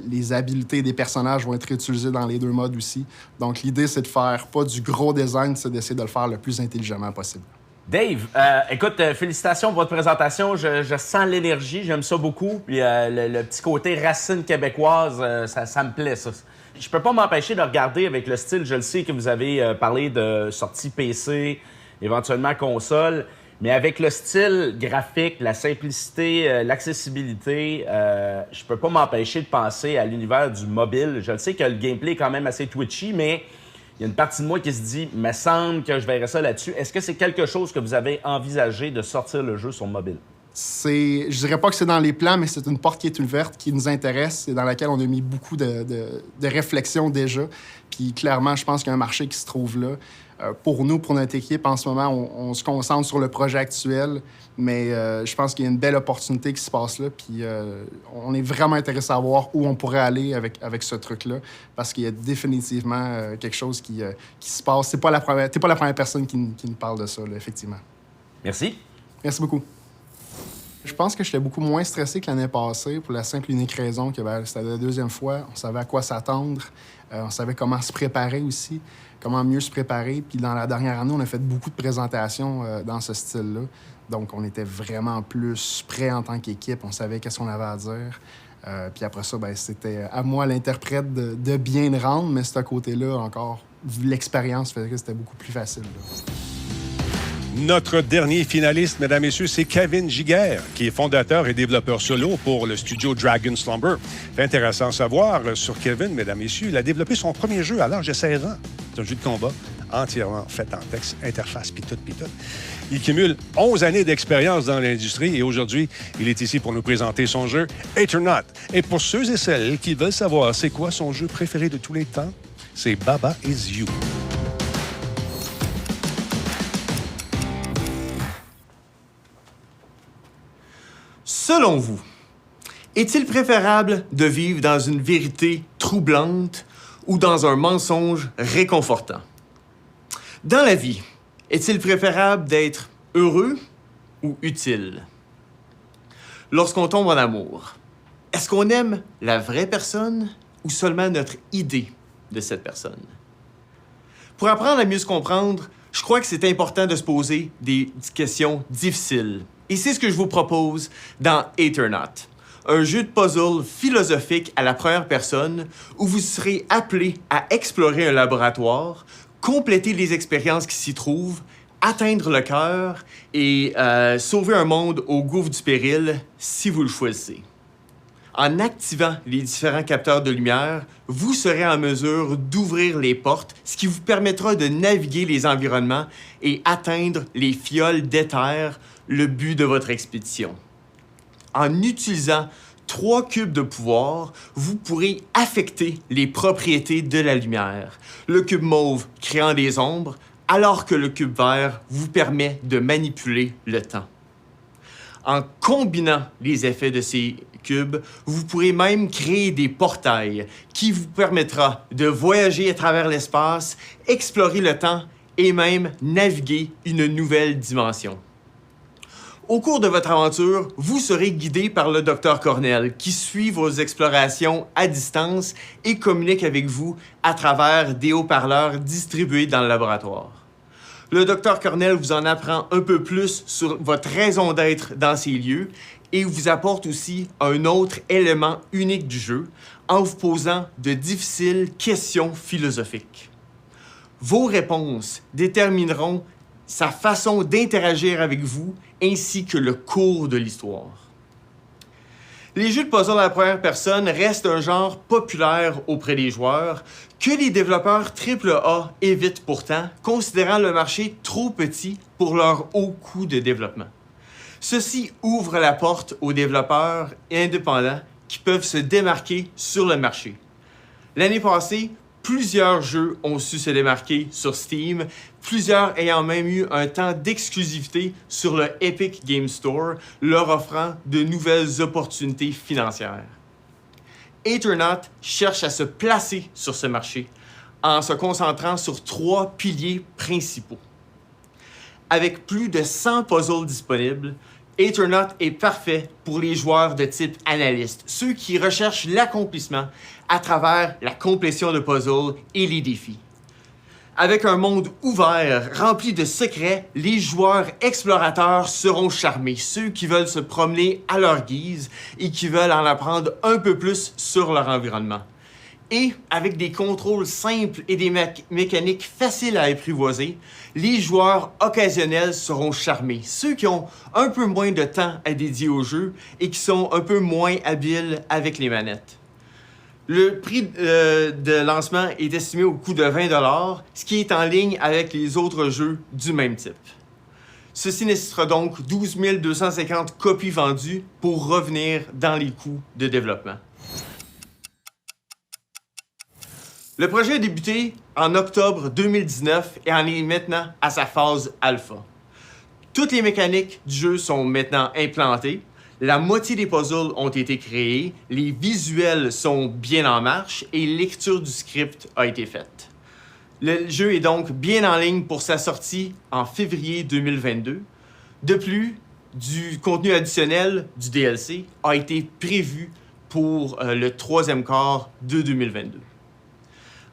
Les habiletés des personnages vont être réutilisées dans les deux modes aussi. Donc, l'idée, c'est de faire pas du gros design, c'est d'essayer de le faire le plus intelligemment possible.
Dave, écoute, félicitations pour votre présentation. Je sens l'énergie, j'aime ça beaucoup. Puis le petit côté racine québécoise, ça me plaît, ça. Je peux pas m'empêcher de regarder avec le style. Je le sais que vous avez parlé de sortie PC, éventuellement console, mais avec le style graphique, la simplicité, l'accessibilité, je peux pas m'empêcher de penser à l'univers du mobile. Je le sais que le gameplay est quand même assez twitchy, mais il y a une partie de moi qui se dit, me semble que je verrais ça là-dessus. Est-ce que c'est quelque chose que vous avez envisagé de sortir le jeu sur mobile?
Je dirais pas que c'est dans les plans, mais c'est une porte qui est ouverte, qui nous intéresse et dans laquelle on a mis beaucoup de réflexion déjà. Puis clairement, je pense qu'il y a un marché qui se trouve là. Pour nous, pour notre équipe, en ce moment, on se concentre sur le projet actuel, mais je pense qu'il y a une belle opportunité qui se passe là. Puis on est vraiment intéressé à voir où on pourrait aller avec ce truc-là, parce qu'il y a définitivement quelque chose qui se passe. T'es pas la première personne qui nous parle de ça, là, effectivement.
Merci.
Merci beaucoup. Je pense que j'étais beaucoup moins stressé que l'année passée pour la simple et unique raison que c'était la deuxième fois. On savait à quoi s'attendre. On savait comment se préparer aussi, comment mieux se préparer. Puis dans la dernière année, on a fait beaucoup de présentations dans ce style-là. Donc, on était vraiment plus prêts en tant qu'équipe. On savait qu'est-ce qu'on avait à dire. Puis après ça, c'était à moi, l'interprète, de bien le rendre. Mais ce côté-là, encore, l'expérience faisait que c'était beaucoup plus facile, là.
Notre dernier finaliste, mesdames et messieurs, c'est Kevin Giguère, qui est fondateur et développeur solo pour le studio Dragon Slumber. C'est intéressant à savoir sur Kevin, mesdames et messieurs. Il a développé son premier jeu à l'âge de 16 ans. C'est un jeu de combat entièrement fait en texte, interface, pis tout. Il cumule 11 années d'expérience dans l'industrie et aujourd'hui, il est ici pour nous présenter son jeu Aeternaut. Et pour ceux et celles qui veulent savoir c'est quoi son jeu préféré de tous les temps, c'est Baba Is You.
Selon vous, est-il préférable de vivre dans une vérité troublante ou dans un mensonge réconfortant? Dans la vie, est-il préférable d'être heureux ou utile? Lorsqu'on tombe en amour, est-ce qu'on aime la vraie personne ou seulement notre idée de cette personne? Pour apprendre à mieux se comprendre, je crois que c'est important de se poser des questions difficiles. Et c'est ce que je vous propose dans Aeternaut, un jeu de puzzle philosophique à la première personne où vous serez appelé à explorer un laboratoire, compléter les expériences qui s'y trouvent, atteindre le cœur et sauver un monde au gouffre du péril si vous le choisissez. En activant les différents capteurs de lumière, vous serez en mesure d'ouvrir les portes, ce qui vous permettra de naviguer les environnements et atteindre les fioles d'éther, le but de votre expédition. En utilisant 3 cubes de pouvoir, vous pourrez affecter les propriétés de la lumière. Le cube mauve créant des ombres, alors que le cube vert vous permet de manipuler le temps. En combinant les effets de ces cubes, vous pourrez même créer des portails qui vous permettra de voyager à travers l'espace, explorer le temps et même naviguer une nouvelle dimension. Au cours de votre aventure, vous serez guidé par le Dr Cornell qui suit vos explorations à distance et communique avec vous à travers des haut-parleurs distribués dans le laboratoire. Le Dr Cornell vous en apprend un peu plus sur votre raison d'être dans ces lieux et vous apporte aussi un autre élément unique du jeu en vous posant de difficiles questions philosophiques. Vos réponses détermineront sa façon d'interagir avec vous ainsi que le cours de l'histoire. Les jeux de puzzle à la première personne restent un genre populaire auprès des joueurs que les développeurs AAA évitent pourtant, considérant le marché trop petit pour leur haut coût de développement. Ceci ouvre la porte aux développeurs indépendants qui peuvent se démarquer sur le marché. L'année passée, plusieurs jeux ont su se démarquer sur Steam, plusieurs ayant même eu un temps d'exclusivité sur le Epic Game Store, leur offrant de nouvelles opportunités financières. Aeternaut cherche à se placer sur ce marché en se concentrant sur 3 piliers principaux. Avec plus de 100 puzzles disponibles, Aeternaut est parfait pour les joueurs de type analyste, ceux qui recherchent l'accomplissement à travers la complétion de puzzles et les défis. Avec un monde ouvert, rempli de secrets, les joueurs explorateurs seront charmés, ceux qui veulent se promener à leur guise et qui veulent en apprendre un peu plus sur leur environnement. Et avec des contrôles simples et des mécaniques faciles à apprivoiser, les joueurs occasionnels seront charmés, ceux qui ont un peu moins de temps à dédier au jeu et qui sont un peu moins habiles avec les manettes. Le prix de lancement est estimé au coût de 20 $, ce qui est en ligne avec les autres jeux du même type. Ceci nécessitera donc 12 250 copies vendues pour revenir dans les coûts de développement. Le projet a débuté en octobre 2019 et en est maintenant à sa phase alpha. Toutes les mécaniques du jeu sont maintenant implantées. La moitié des puzzles ont été créés, les visuels sont bien en marche et l'écriture du script a été faite. Le jeu est donc bien en ligne pour sa sortie en février 2022. De plus, du contenu additionnel du DLC a été prévu pour le 3e quart de 2022.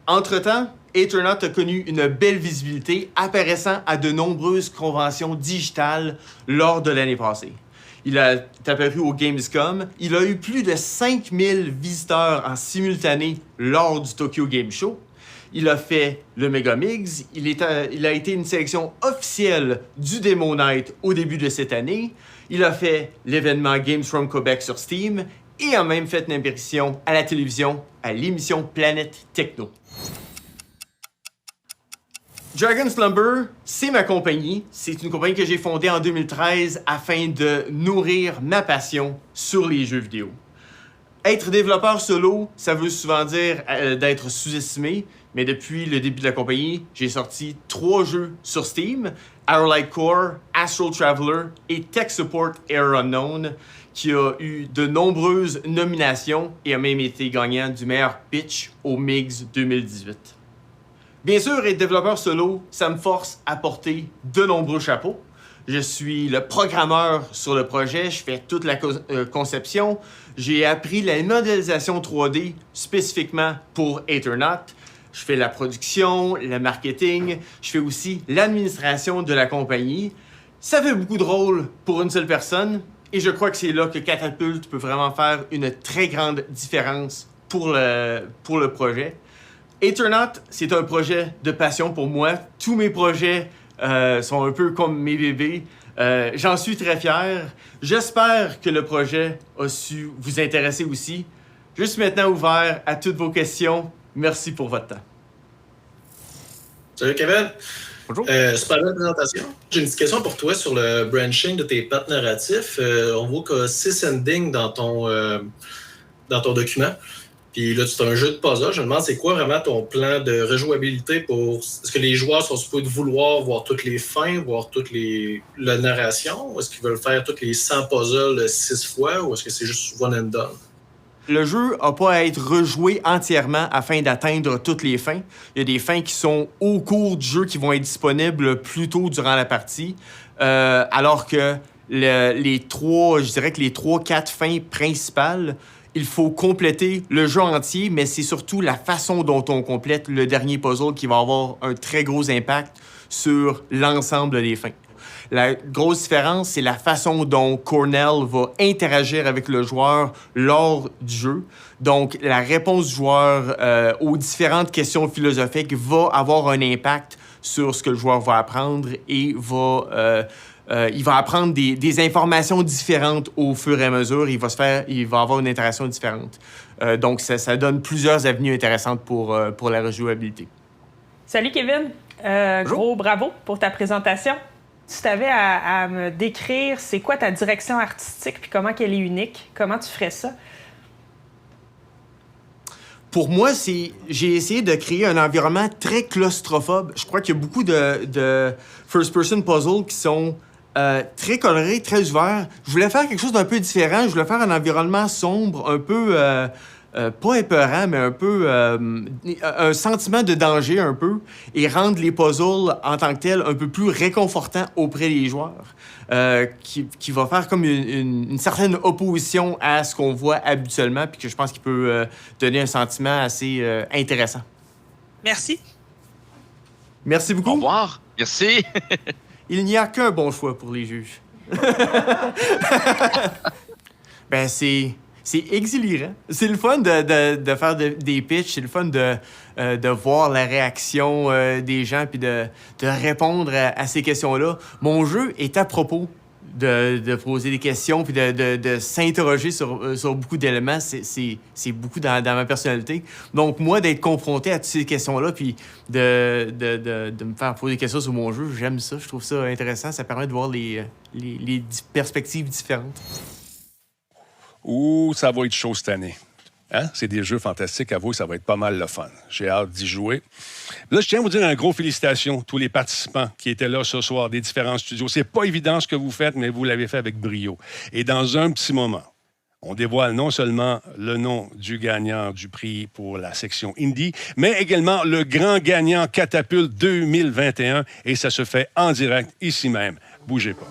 Entre-temps, Aeternaut a connu une belle visibilité, apparaissant à de nombreuses conventions digitales lors de l'année passée. Il est apparu au Gamescom. Il a eu plus de 5000 visiteurs en simultané lors du Tokyo Game Show. Il a fait le Megamigs. Il a été une sélection officielle du Demo Night au début de cette année. Il a fait l'événement Games from Quebec sur Steam et a même fait une apparition à la télévision à l'émission Planète Techno. Dragon Slumber, c'est ma compagnie. C'est une compagnie que j'ai fondée en 2013 afin de nourrir ma passion sur les jeux vidéo. Être développeur solo, ça veut souvent dire d'être sous-estimé, mais depuis le début de la compagnie, j'ai sorti 3 jeux sur Steam, Arrowlight Core, Astral Traveler et Tech Support Air Unknown, qui a eu de nombreuses nominations et a même été gagnant du meilleur pitch au MIGS 2018. Bien sûr, être développeur solo, ça me force à porter de nombreux chapeaux. Je suis le programmeur sur le projet, je fais toute la conception. J'ai appris la modélisation 3D spécifiquement pour Aeternaut. Je fais la production, le marketing, je fais aussi l'administration de la compagnie. Ça fait beaucoup de rôles pour une seule personne et je crois que c'est là que Catapult peut vraiment faire une très grande différence pour le projet. Aeternaut, c'est un projet de passion pour moi. Tous mes projets sont un peu comme mes bébés. J'en suis très fier. J'espère que le projet a su vous intéresser aussi. Je suis maintenant ouvert à toutes vos questions. Merci pour votre temps.
Salut Kevin.
Bonjour.
Super belle présentation. J'ai une petite question pour toi sur le branching de tes pattes narratifs. On voit qu'il y a 6 endings dans ton document. Puis là, c'est un jeu de puzzle. Je me demande, c'est quoi vraiment ton plan de rejouabilité pour... Est-ce que les joueurs sont supposés vouloir voir toutes les fins, voir toutes la narration? Ou est-ce qu'ils veulent faire toutes les 100 puzzles 6 fois? Ou est-ce que c'est juste one and done?
Le jeu n'a pas à être rejoué entièrement afin d'atteindre toutes les fins. Il y a des fins qui sont au cours du jeu qui vont être disponibles plus tôt durant la partie, alors que les 3-4 fins principales, il faut compléter le jeu entier, mais c'est surtout la façon dont on complète le dernier puzzle qui va avoir un très gros impact sur l'ensemble des fins. La grosse différence, c'est la façon dont Cornell va interagir avec le joueur lors du jeu. Donc, la réponse du joueur aux différentes questions philosophiques va avoir un impact sur ce que le joueur va apprendre et il va apprendre des informations différentes au fur et à mesure. Il va avoir une interaction différente. Donc, ça donne plusieurs avenues intéressantes pour la rejouabilité.
Salut Kevin. Gros bravo pour ta présentation. Si tu avais à me décrire c'est quoi ta direction artistique puis comment qu'elle est unique, comment tu ferais ça?
Pour moi, j'ai essayé de créer un environnement très claustrophobe. Je crois qu'il y a beaucoup de first-person puzzles qui sont très colorés, très ouverts. Je voulais faire quelque chose d'un peu différent. Je voulais faire un environnement sombre, un peu pas épeurant, mais un peu un sentiment de danger un peu, et rendre les puzzles en tant que tels un peu plus réconfortants auprès des joueurs, qui va faire comme une certaine opposition à ce qu'on voit habituellement, puis que je pense qu'il peut donner un sentiment assez intéressant.
Merci.
Merci beaucoup.
Au revoir. Merci.
Il n'y a qu'un bon choix pour les juges. Ben, c'est exilirant. C'est le fun de faire des pitchs, c'est le fun de voir la réaction des gens puis de répondre à ces questions-là. Mon jeu est à propos de poser des questions puis de s'interroger sur beaucoup d'éléments. C'est beaucoup dans ma personnalité. Donc, moi, d'être confronté à toutes ces questions-là puis de me faire poser des questions sur mon jeu, j'aime ça. Je trouve ça intéressant. Ça permet de voir les perspectives différentes.
Ouh, ça va être chaud cette année. Hein? C'est des jeux fantastiques, avouez, ça va être pas mal le fun. J'ai hâte d'y jouer. Là, je tiens à vous dire un gros félicitations, tous les participants qui étaient là ce soir des différents studios. C'est pas évident ce que vous faites, mais vous l'avez fait avec brio. Et dans un petit moment, on dévoile non seulement le nom du gagnant du prix pour la section Indie, mais également le grand gagnant Catapulte 2021. Et ça se fait en direct ici même. Bougez pas.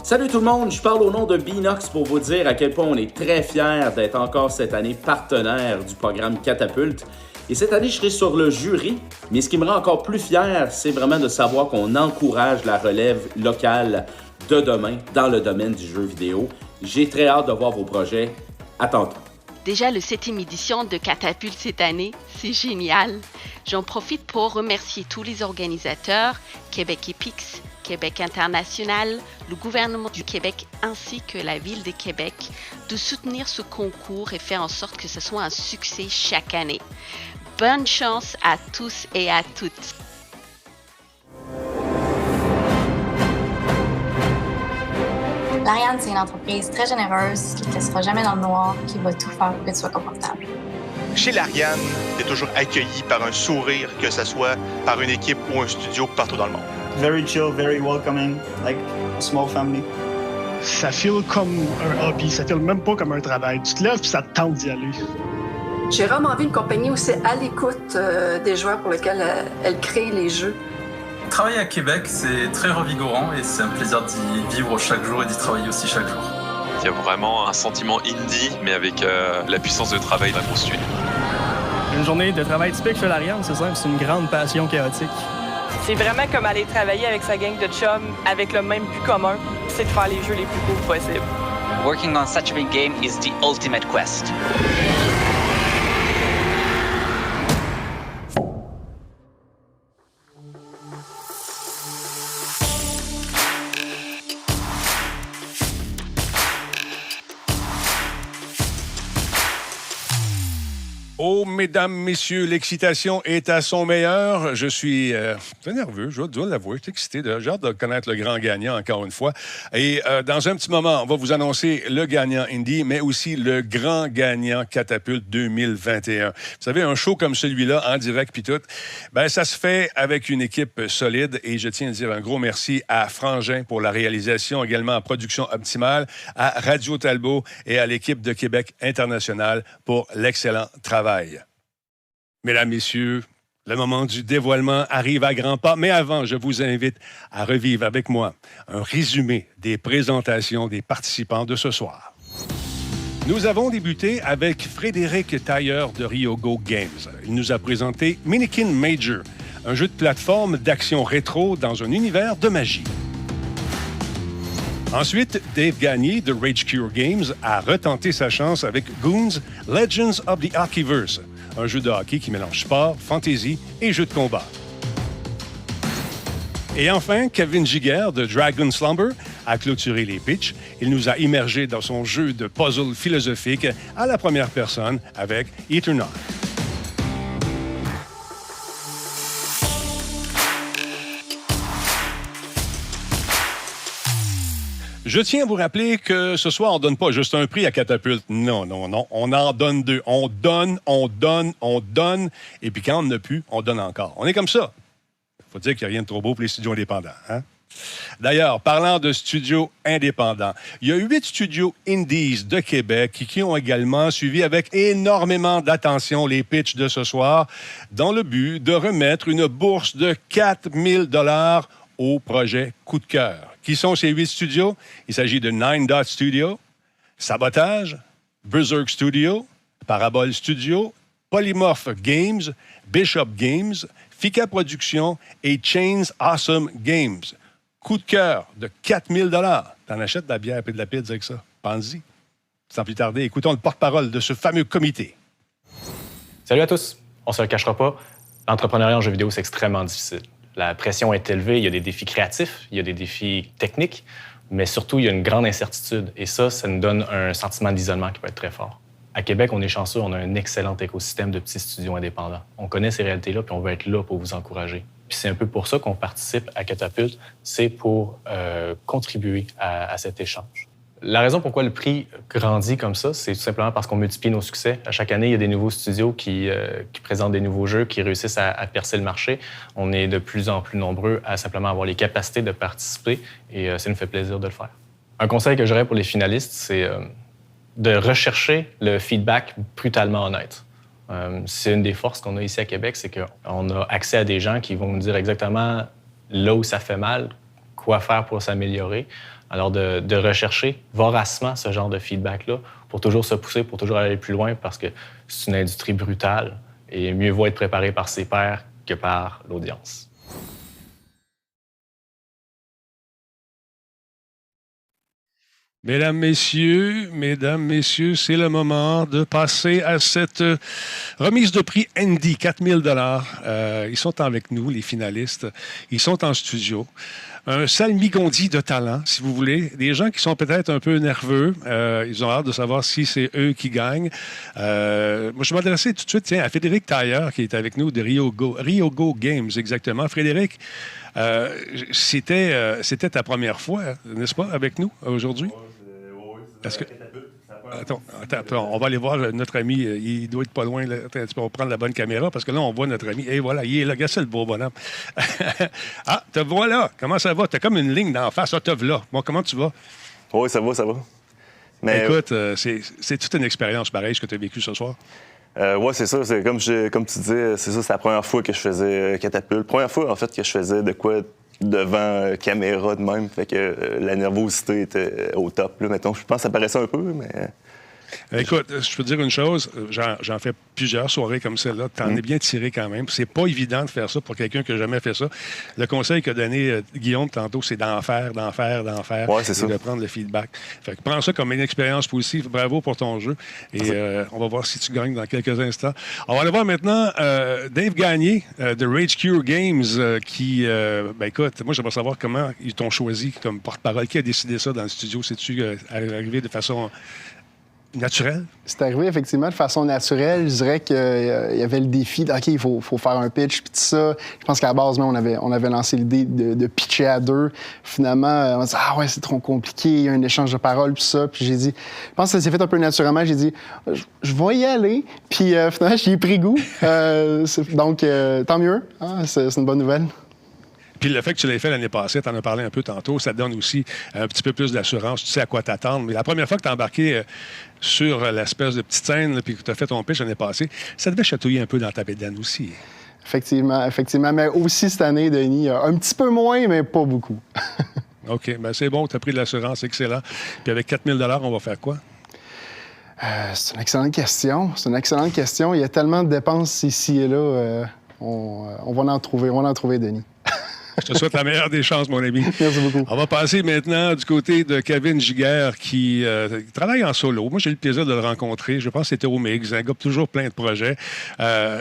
Salut tout le monde, je parle au nom de Beanox pour vous dire à quel point on est très fiers d'être encore cette année partenaire du programme Catapulte. Et cette année, je serai sur le jury, mais ce qui me rend encore plus fier, c'est vraiment de savoir qu'on encourage la relève locale de demain dans le domaine du jeu vidéo. J'ai très hâte de voir vos projets. À tantôt.
Déjà le 7e édition de Catapulte cette année, c'est génial. J'en profite pour remercier tous les organisateurs, Québec Epix, Québec International, le gouvernement du Québec ainsi que la Ville de Québec de soutenir ce concours et faire en sorte que ce soit un succès chaque année. Bonne chance à tous et à toutes.
L'Ariane, c'est une entreprise très généreuse qui ne te laissera jamais dans le noir, qui va tout faire pour que tu sois confortable.
Chez l'Ariane, tu es toujours accueilli par un sourire, que ce soit par une équipe ou un studio partout dans le monde.
Very chill, very welcoming, like a small family.
Ça feel comme un hobby, ça feel même pas comme un travail. Tu te lèves puis ça te tente d'y aller.
J'ai vraiment envie de compagnie aussi à l'écoute des joueurs pour lesquels elle crée les jeux.
Travailler à Québec, c'est très revigorant et c'est un plaisir d'y vivre chaque jour et d'y travailler aussi chaque jour.
Il y a vraiment un sentiment indie, mais avec la puissance de travail d'un gros studio.
Une journée de travail typique chez l'Ariane, c'est simple, c'est une grande passion chaotique.
C'est vraiment comme aller travailler avec sa gang de chums avec le même but commun, c'est de faire les jeux les plus cool possibles.
Working on such a big game is the ultimate quest.
Oh, mesdames, messieurs, l'excitation est à son meilleur. Je suis très nerveux, je dois l'avouer. Je suis excité. J'ai hâte de connaître le grand gagnant encore une fois. Et dans un petit moment, on va vous annoncer le gagnant Indie, mais aussi le grand gagnant Catapulte 2021. Vous savez, un show comme celui-là, en direct puis tout, ben ça se fait avec une équipe solide. Et je tiens à dire un gros merci à Frangin pour la réalisation, également à Production Optimale, à Radio Talbot et à l'équipe de Québec International pour l'excellent travail. Mesdames, messieurs, le moment du dévoilement arrive à grands pas, mais avant, je vous invite à revivre avec moi un résumé des présentations des participants de ce soir. Nous avons débuté avec Frédéric Tailleur de Ryogo Games. Il nous a présenté Minikin Major, un jeu de plateforme d'action rétro dans un univers de magie. Ensuite, Dave Gagné de Rage Cure Games a retenté sa chance avec Goons Legends of the Hockeyverse, un jeu de hockey qui mélange sport, fantasy et jeu de combat. Et enfin, Kevin Giguère de Dragon Slumber à clôturer les pitchs. Il nous a immergés dans son jeu de puzzle philosophique à la première personne avec Eternal. Je tiens à vous rappeler que ce soir, on ne donne pas juste un prix à Catapulte. Non. On en donne 2. On donne. Et puis quand on n'a plus, on donne encore. On est comme ça. Il faut dire qu'il n'y a rien de trop beau pour les studios indépendants. Hein? D'ailleurs, parlant de studios indépendants, il y a 8 studios indies de Québec qui ont également suivi avec énormément d'attention les pitchs de ce soir dans le but de remettre une bourse de 4 000 $ au projet Coup de cœur. Qui sont ces 8 studios? Il s'agit de Nine Dot Studio, Sabotage, Berserk Studio, Parabole Studio, Polymorph Games, Bishop Games, Fika Productions et Chains Awesome Games. Coup de cœur de 4 000 $. T'en achètes de la bière et de la pizza avec ça. Pense-y. Sans plus tarder, écoutons le porte-parole de ce fameux comité.
Salut à tous. On se le cachera pas, l'entrepreneuriat en jeux vidéo, c'est extrêmement difficile. La pression est élevée, il y a des défis créatifs, il y a des défis techniques, mais surtout, il y a une grande incertitude. Et ça nous donne un sentiment d'isolement qui peut être très fort. À Québec, on est chanceux, on a un excellent écosystème de petits studios indépendants. On connaît ces réalités-là, puis on veut être là pour vous encourager. Puis c'est un peu pour ça qu'on participe à Catapulte, c'est pour contribuer à cet échange. La raison pourquoi le prix grandit comme ça, c'est tout simplement parce qu'on multiplie nos succès. À chaque année, il y a des nouveaux studios qui présentent des nouveaux jeux, qui réussissent à percer le marché. On est de plus en plus nombreux à simplement avoir les capacités de participer et ça nous fait plaisir de le faire. Un conseil que j'aurais pour les finalistes, c'est de rechercher le feedback brutalement honnête. C'est une des forces qu'on a ici à Québec, c'est qu'on a accès à des gens qui vont nous dire exactement là où ça fait mal, quoi faire pour s'améliorer. Alors, de rechercher voracement ce genre de feedback-là pour toujours se pousser, pour toujours aller plus loin, parce que c'est une industrie brutale et mieux vaut être préparé par ses pairs que par l'audience.
Mesdames, messieurs, c'est le moment de passer à cette remise de prix Indie, 4 000 $. Ils sont avec nous, les finalistes. Ils sont en studio. Un salmigondi de talent, si vous voulez. Des gens qui sont peut-être un peu nerveux. Ils ont hâte de savoir si c'est eux qui gagnent. Moi, je vais m'adresser tout de suite à Frédéric Tailleur, qui est avec nous de Ryogo Games, exactement. Frédéric, c'était ta première fois, n'est-ce pas, avec nous aujourd'hui? Est-ce que... Attends, on va aller voir notre ami. Il doit être pas loin. Là. Attends, on va prendre la bonne caméra parce que là, on voit notre ami. Et voilà, il est là. Regarde ça, le beau bonhomme. Ah, te voilà. Comment ça va? T'as comme une ligne d'en face. Ah, te voilà. Bon, comment tu vas?
Oui, ça va.
Mais... Écoute, c'est toute une expérience pareille, ce que tu as vécu ce soir.
Oui, c'est ça. C'est comme tu dis, c'est ça, c'est la première fois que je faisais Catapulte. Première fois, en fait, que je faisais de quoi devant caméra de même. Fait que la nervosité était au top. Là, mettons, je pense que ça paraissait un peu, mais...
Écoute, je peux te dire une chose, j'en fais plusieurs soirées comme celle-là. T'en es bien tiré quand même. C'est pas évident de faire ça pour quelqu'un qui n'a jamais fait ça. Le conseil qu'a donné Guillaume tantôt, c'est d'en faire.
Ouais, c'est ça.
Et de prendre le feedback. Fait que prends ça comme une expérience positive. Bravo pour ton jeu. Et on va voir si tu gagnes dans quelques instants. On va aller voir maintenant Dave Gagné de Rage Cure Games qui, écoute, moi j'aimerais savoir comment ils t'ont choisi comme porte-parole. Qui a décidé ça dans le studio? C'est-tu arrivé de façon... naturel?
C'est arrivé effectivement de façon naturelle. Je dirais qu'il y avait le défi OK, il faut faire un pitch, puis tout ça. Je pense qu'à la base, on avait lancé l'idée de pitcher à deux. Finalement, on a dit ah ouais, c'est trop compliqué, il y a un échange de paroles, puis ça. Puis j'ai dit, je pense que ça s'est fait un peu naturellement. J'ai dit, je vais y aller. Puis finalement, j'y ai pris goût. Donc, tant mieux. Ah, c'est une bonne nouvelle.
Puis le fait que tu l'aies fait l'année passée, tu en as parlé un peu tantôt, ça te donne aussi un petit peu plus d'assurance. Tu sais à quoi t'attendre. Mais la première fois que tu as embarqué sur l'espèce de petite scène, puis que tu as fait ton pitch l'année passée, ça devait chatouiller un peu dans ta bédaine aussi.
Effectivement. Mais aussi cette année, Denis, un petit peu moins, mais pas beaucoup.
OK. Bien, c'est bon, tu as pris de l'assurance, excellent. Puis avec 4 000 $, on va faire quoi?
C'est une excellente question. Il y a tellement de dépenses ici et là. On va en trouver, Denis.
Je te souhaite la meilleure des chances, mon ami.
Merci beaucoup.
On va passer maintenant du côté de Kevin Giguère qui travaille en solo. Moi, j'ai eu le plaisir de le rencontrer. Je pense que c'était au Mix. Un gars toujours plein de projets.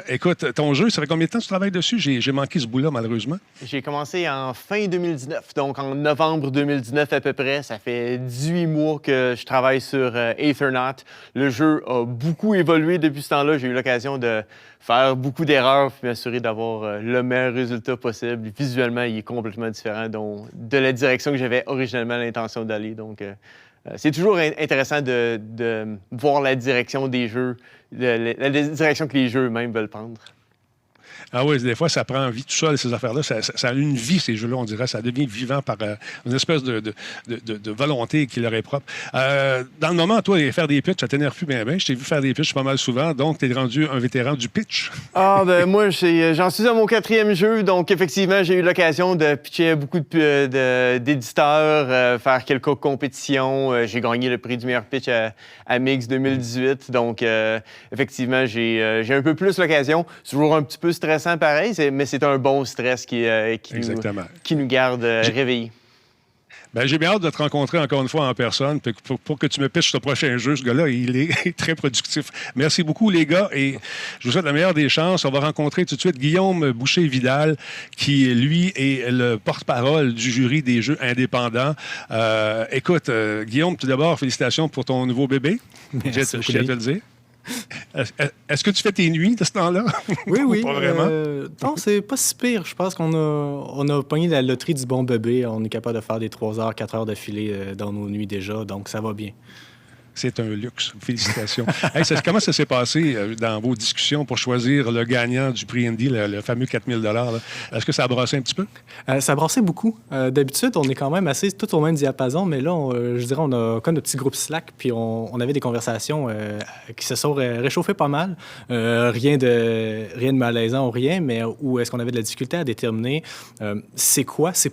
Écoute, ton jeu, ça fait combien de temps que tu travailles dessus? J'ai manqué ce bout-là, malheureusement.
J'ai commencé en fin 2019, donc en novembre 2019 à peu près. Ça fait 18 mois que je travaille sur Aethernaut. Le jeu a beaucoup évolué depuis ce temps-là. J'ai eu l'occasion de faire beaucoup d'erreurs puis m'assurer d'avoir le meilleur résultat possible. Visuellement, il est complètement différent de la direction que j'avais originellement l'intention d'aller. Donc, c'est toujours intéressant de voir la direction des jeux, la direction que les jeux eux-mêmes veulent prendre.
Ah oui, des fois, ça prend vie tout seul, ces affaires-là. Ça a une vie, ces jeux-là, on dirait. Ça devient vivant par une espèce de volonté qui leur est propre. Dans le moment, toi, faire des pitchs, ça t'énerve plus bien. Je t'ai vu faire des pitchs pas mal souvent, donc tu es rendu un vétéran du pitch.
Ah, ben moi, j'en suis à mon 4e jeu, donc effectivement, j'ai eu l'occasion de pitcher beaucoup d'éditeurs, faire quelques compétitions. J'ai gagné le prix du meilleur pitch à Mix 2018, donc effectivement, j'ai un peu plus l'occasion. C'est toujours un petit peu stressant pareil, mais c'est un bon stress qui nous garde réveillés.
Ben, j'ai bien hâte de te rencontrer encore une fois en personne pour que tu me pitches ce prochain jeu. Ce gars-là, il est très productif. Merci beaucoup, les gars, et je vous souhaite la meilleure des chances. On va rencontrer tout de suite Guillaume Boucher-Vidal, qui, lui, est le porte-parole du jury des jeux indépendants. Écoute, Guillaume, tout d'abord, félicitations pour ton nouveau bébé.
Merci beaucoup,
je tiens à te le dire. Est-ce que tu fais tes nuits de ce temps-là?
Oui.
Pas vraiment?
Non, c'est pas si pire. Je pense qu'on a pogné la loterie du bon bébé. On est capable de faire des 3 heures, 4 heures d'affilée dans nos nuits déjà, donc ça va bien.
C'est un luxe. Félicitations. Hey, comment ça s'est passé dans vos discussions pour choisir le gagnant du prix Indie, le fameux 4 000 $? Est-ce que ça a brassé un petit peu?
Ça a brassé beaucoup. D'habitude, on est quand même assez tout au même diapason, mais là, je dirais, on a comme notre petit groupe Slack, puis on avait des conversations qui se sont réchauffées pas mal. Rien de malaisant ou rien, mais où est-ce qu'on avait de la difficulté à déterminer c'est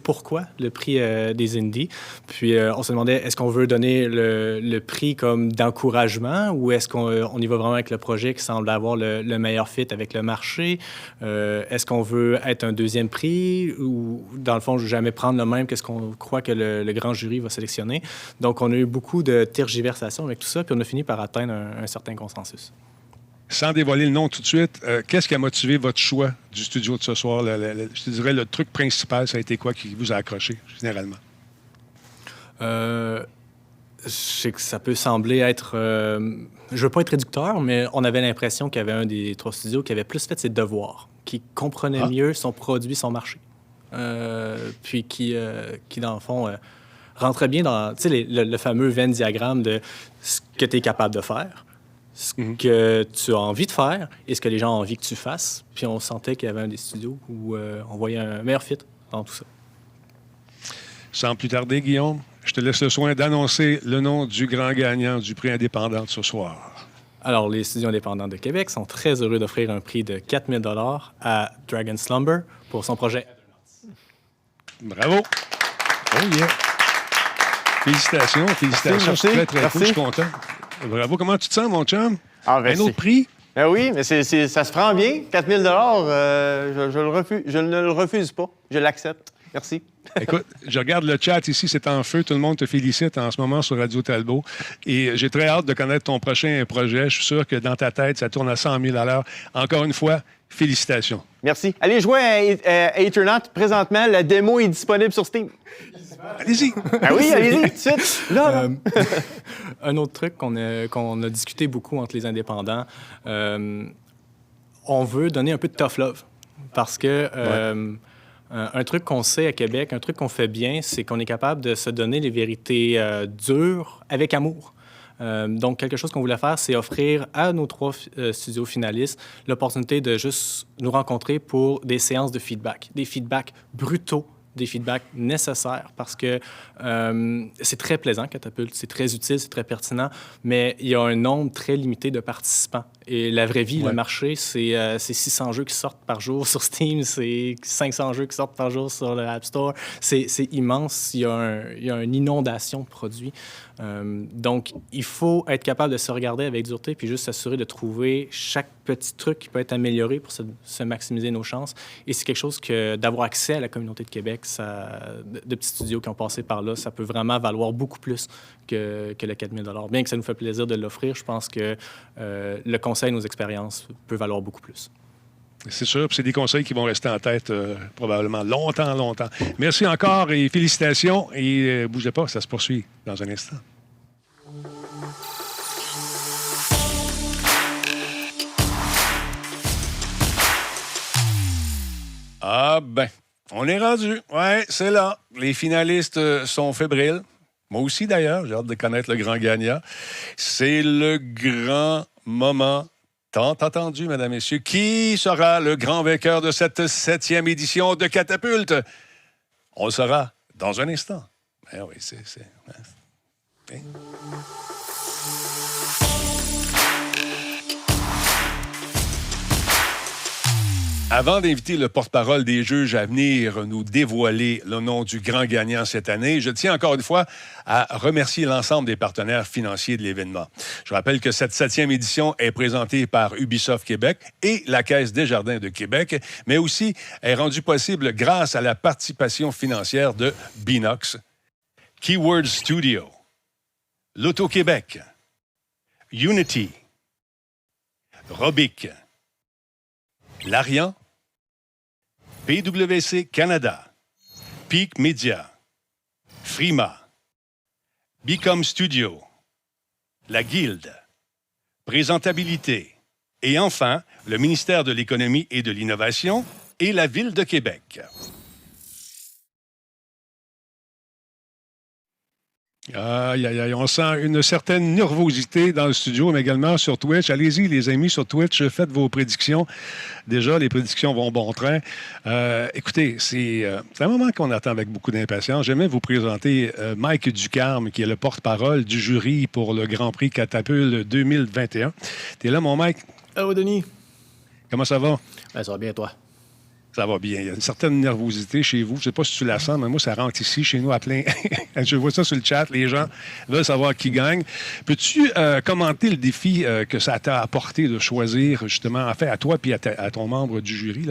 pourquoi le prix des Indies. Puis on se demandait, est-ce qu'on veut donner le prix comme d'encouragement ou est-ce qu'on y va vraiment avec le projet qui semble avoir le meilleur fit avec le marché? Est-ce qu'on veut être un deuxième prix ou, dans le fond, jamais prendre le même qu'est-ce qu'on croit que le grand jury va sélectionner? Donc, on a eu beaucoup de tergiversations avec tout ça, puis on a fini par atteindre un certain consensus.
Sans dévoiler le nom tout de suite, qu'est-ce qui a motivé votre choix du studio de ce soir? Je te dirais, le truc principal, ça a été quoi qui vous a accroché, généralement?
Je sais que ça peut sembler être... je veux pas être réducteur, mais on avait l'impression qu'il y avait un des 3 studios qui avait plus fait ses devoirs, qui comprenait mieux son produit, son marché. Puis qui, dans le fond, rentrait bien dans le fameux Venn diagramme de ce que tu es capable de faire, ce que tu as envie de faire et ce que les gens ont envie que tu fasses. Puis on sentait qu'il y avait un des studios où on voyait un meilleur fit dans tout ça.
Sans plus tarder, Guillaume, je te laisse le soin d'annoncer le nom du grand gagnant du prix indépendant de ce soir.
Alors, les studios indépendants de Québec sont très heureux d'offrir un prix de 4 000 $ à Dragon Slumber pour son projet.
Bravo! Oh yeah! Félicitations.
Merci.
Très, très cool, je suis content. Bravo. Comment tu te sens, mon chum?
Ah, merci.
Un autre prix?
Oui, mais ça se prend bien. 4 000 $, je ne le refuse pas. Je l'accepte. Merci.
Écoute, je regarde le chat ici, c'est en feu. Tout le monde te félicite en ce moment sur Radio Talbot. Et j'ai très hâte de connaître ton prochain projet. Je suis sûr que dans ta tête, ça tourne à 100 000 $. Encore une fois, félicitations.
Merci. Allez jouer à Aethernaut. Présentement, la démo est disponible sur Steam.
Allez-y.
Ah oui, allez-y, tout de suite. Là.
Un autre truc qu'on a discuté beaucoup entre les indépendants, on veut donner un peu de tough love. Parce que... un truc qu'on sait à Québec, un truc qu'on fait bien, c'est qu'on est capable de se donner les vérités dures avec amour. Donc, quelque chose qu'on voulait faire, c'est offrir à nos 3 studios finalistes l'opportunité de juste nous rencontrer pour des séances de feedback, des feedbacks brutaux, des feedbacks nécessaires parce que c'est très plaisant, Catapulte, c'est très utile, c'est très pertinent, mais il y a un nombre très limité de participants. Et la vraie vie, le marché, c'est 600 jeux qui sortent par jour sur Steam, c'est 500 jeux qui sortent par jour sur le App Store. C'est immense. Il y a une inondation de produits. Donc, il faut être capable de se regarder avec dureté puis juste s'assurer de trouver chaque petit truc qui peut être amélioré pour se maximiser nos chances. Et c'est quelque chose que d'avoir accès à la communauté de Québec, de petits studios qui ont passé par là, ça peut vraiment valoir beaucoup plus que le 4 000 $. Bien que ça nous fait plaisir de l'offrir, je pense que le conseil, nos expériences, peut valoir beaucoup plus.
C'est sûr, puis c'est des conseils qui vont rester en tête probablement longtemps. Merci encore et félicitations. Et bougez pas, ça se poursuit dans un instant. Ah ben, on est rendu. Ouais, c'est là. Les finalistes sont fébriles. Moi aussi, d'ailleurs, j'ai hâte de connaître le grand gagnant. C'est le grand moment tant attendu, mesdames, messieurs. Qui sera le grand vainqueur de cette 7e édition de Catapulte? On le saura dans un instant. Ben oui, c'est... Avant d'inviter le porte-parole des juges à venir nous dévoiler le nom du grand gagnant cette année, je tiens encore une fois à remercier l'ensemble des partenaires financiers de l'événement. Je rappelle que cette 7e édition est présentée par Ubisoft Québec et la Caisse Desjardins de Québec, mais aussi est rendue possible grâce à la participation financière de Binox, Keyword Studio, L'Auto-Québec, Unity, Robic, Larian, PWC Canada, Peak Media, Frima, Bicom Studio, La Guilde, Présentabilité et enfin le ministère de l'Économie et de l'Innovation et la Ville de Québec. Aïe, aïe, aïe, on sent une certaine nervosité dans le studio, mais également sur Twitch. Allez-y, les amis, sur Twitch, faites vos prédictions. Déjà, les prédictions vont bon train. Écoutez, c'est un moment qu'on attend avec beaucoup d'impatience. J'aimerais vous présenter Mike Ducarme, qui est le porte-parole du jury pour le Grand Prix Catapulte 2021. T'es là, mon Mike?
Allô, Denis.
Comment ça va?
Ben, ça va bien, toi?
Ça va bien. Il y a une certaine nervosité chez vous. Je ne sais pas si tu la sens, mais moi, ça rentre ici, chez nous, à plein. Je vois ça sur le chat. Les gens veulent savoir qui gagne. Peux-tu commenter le défi que ça t'a apporté de choisir, justement, en fait, à toi et à ton membre du jury?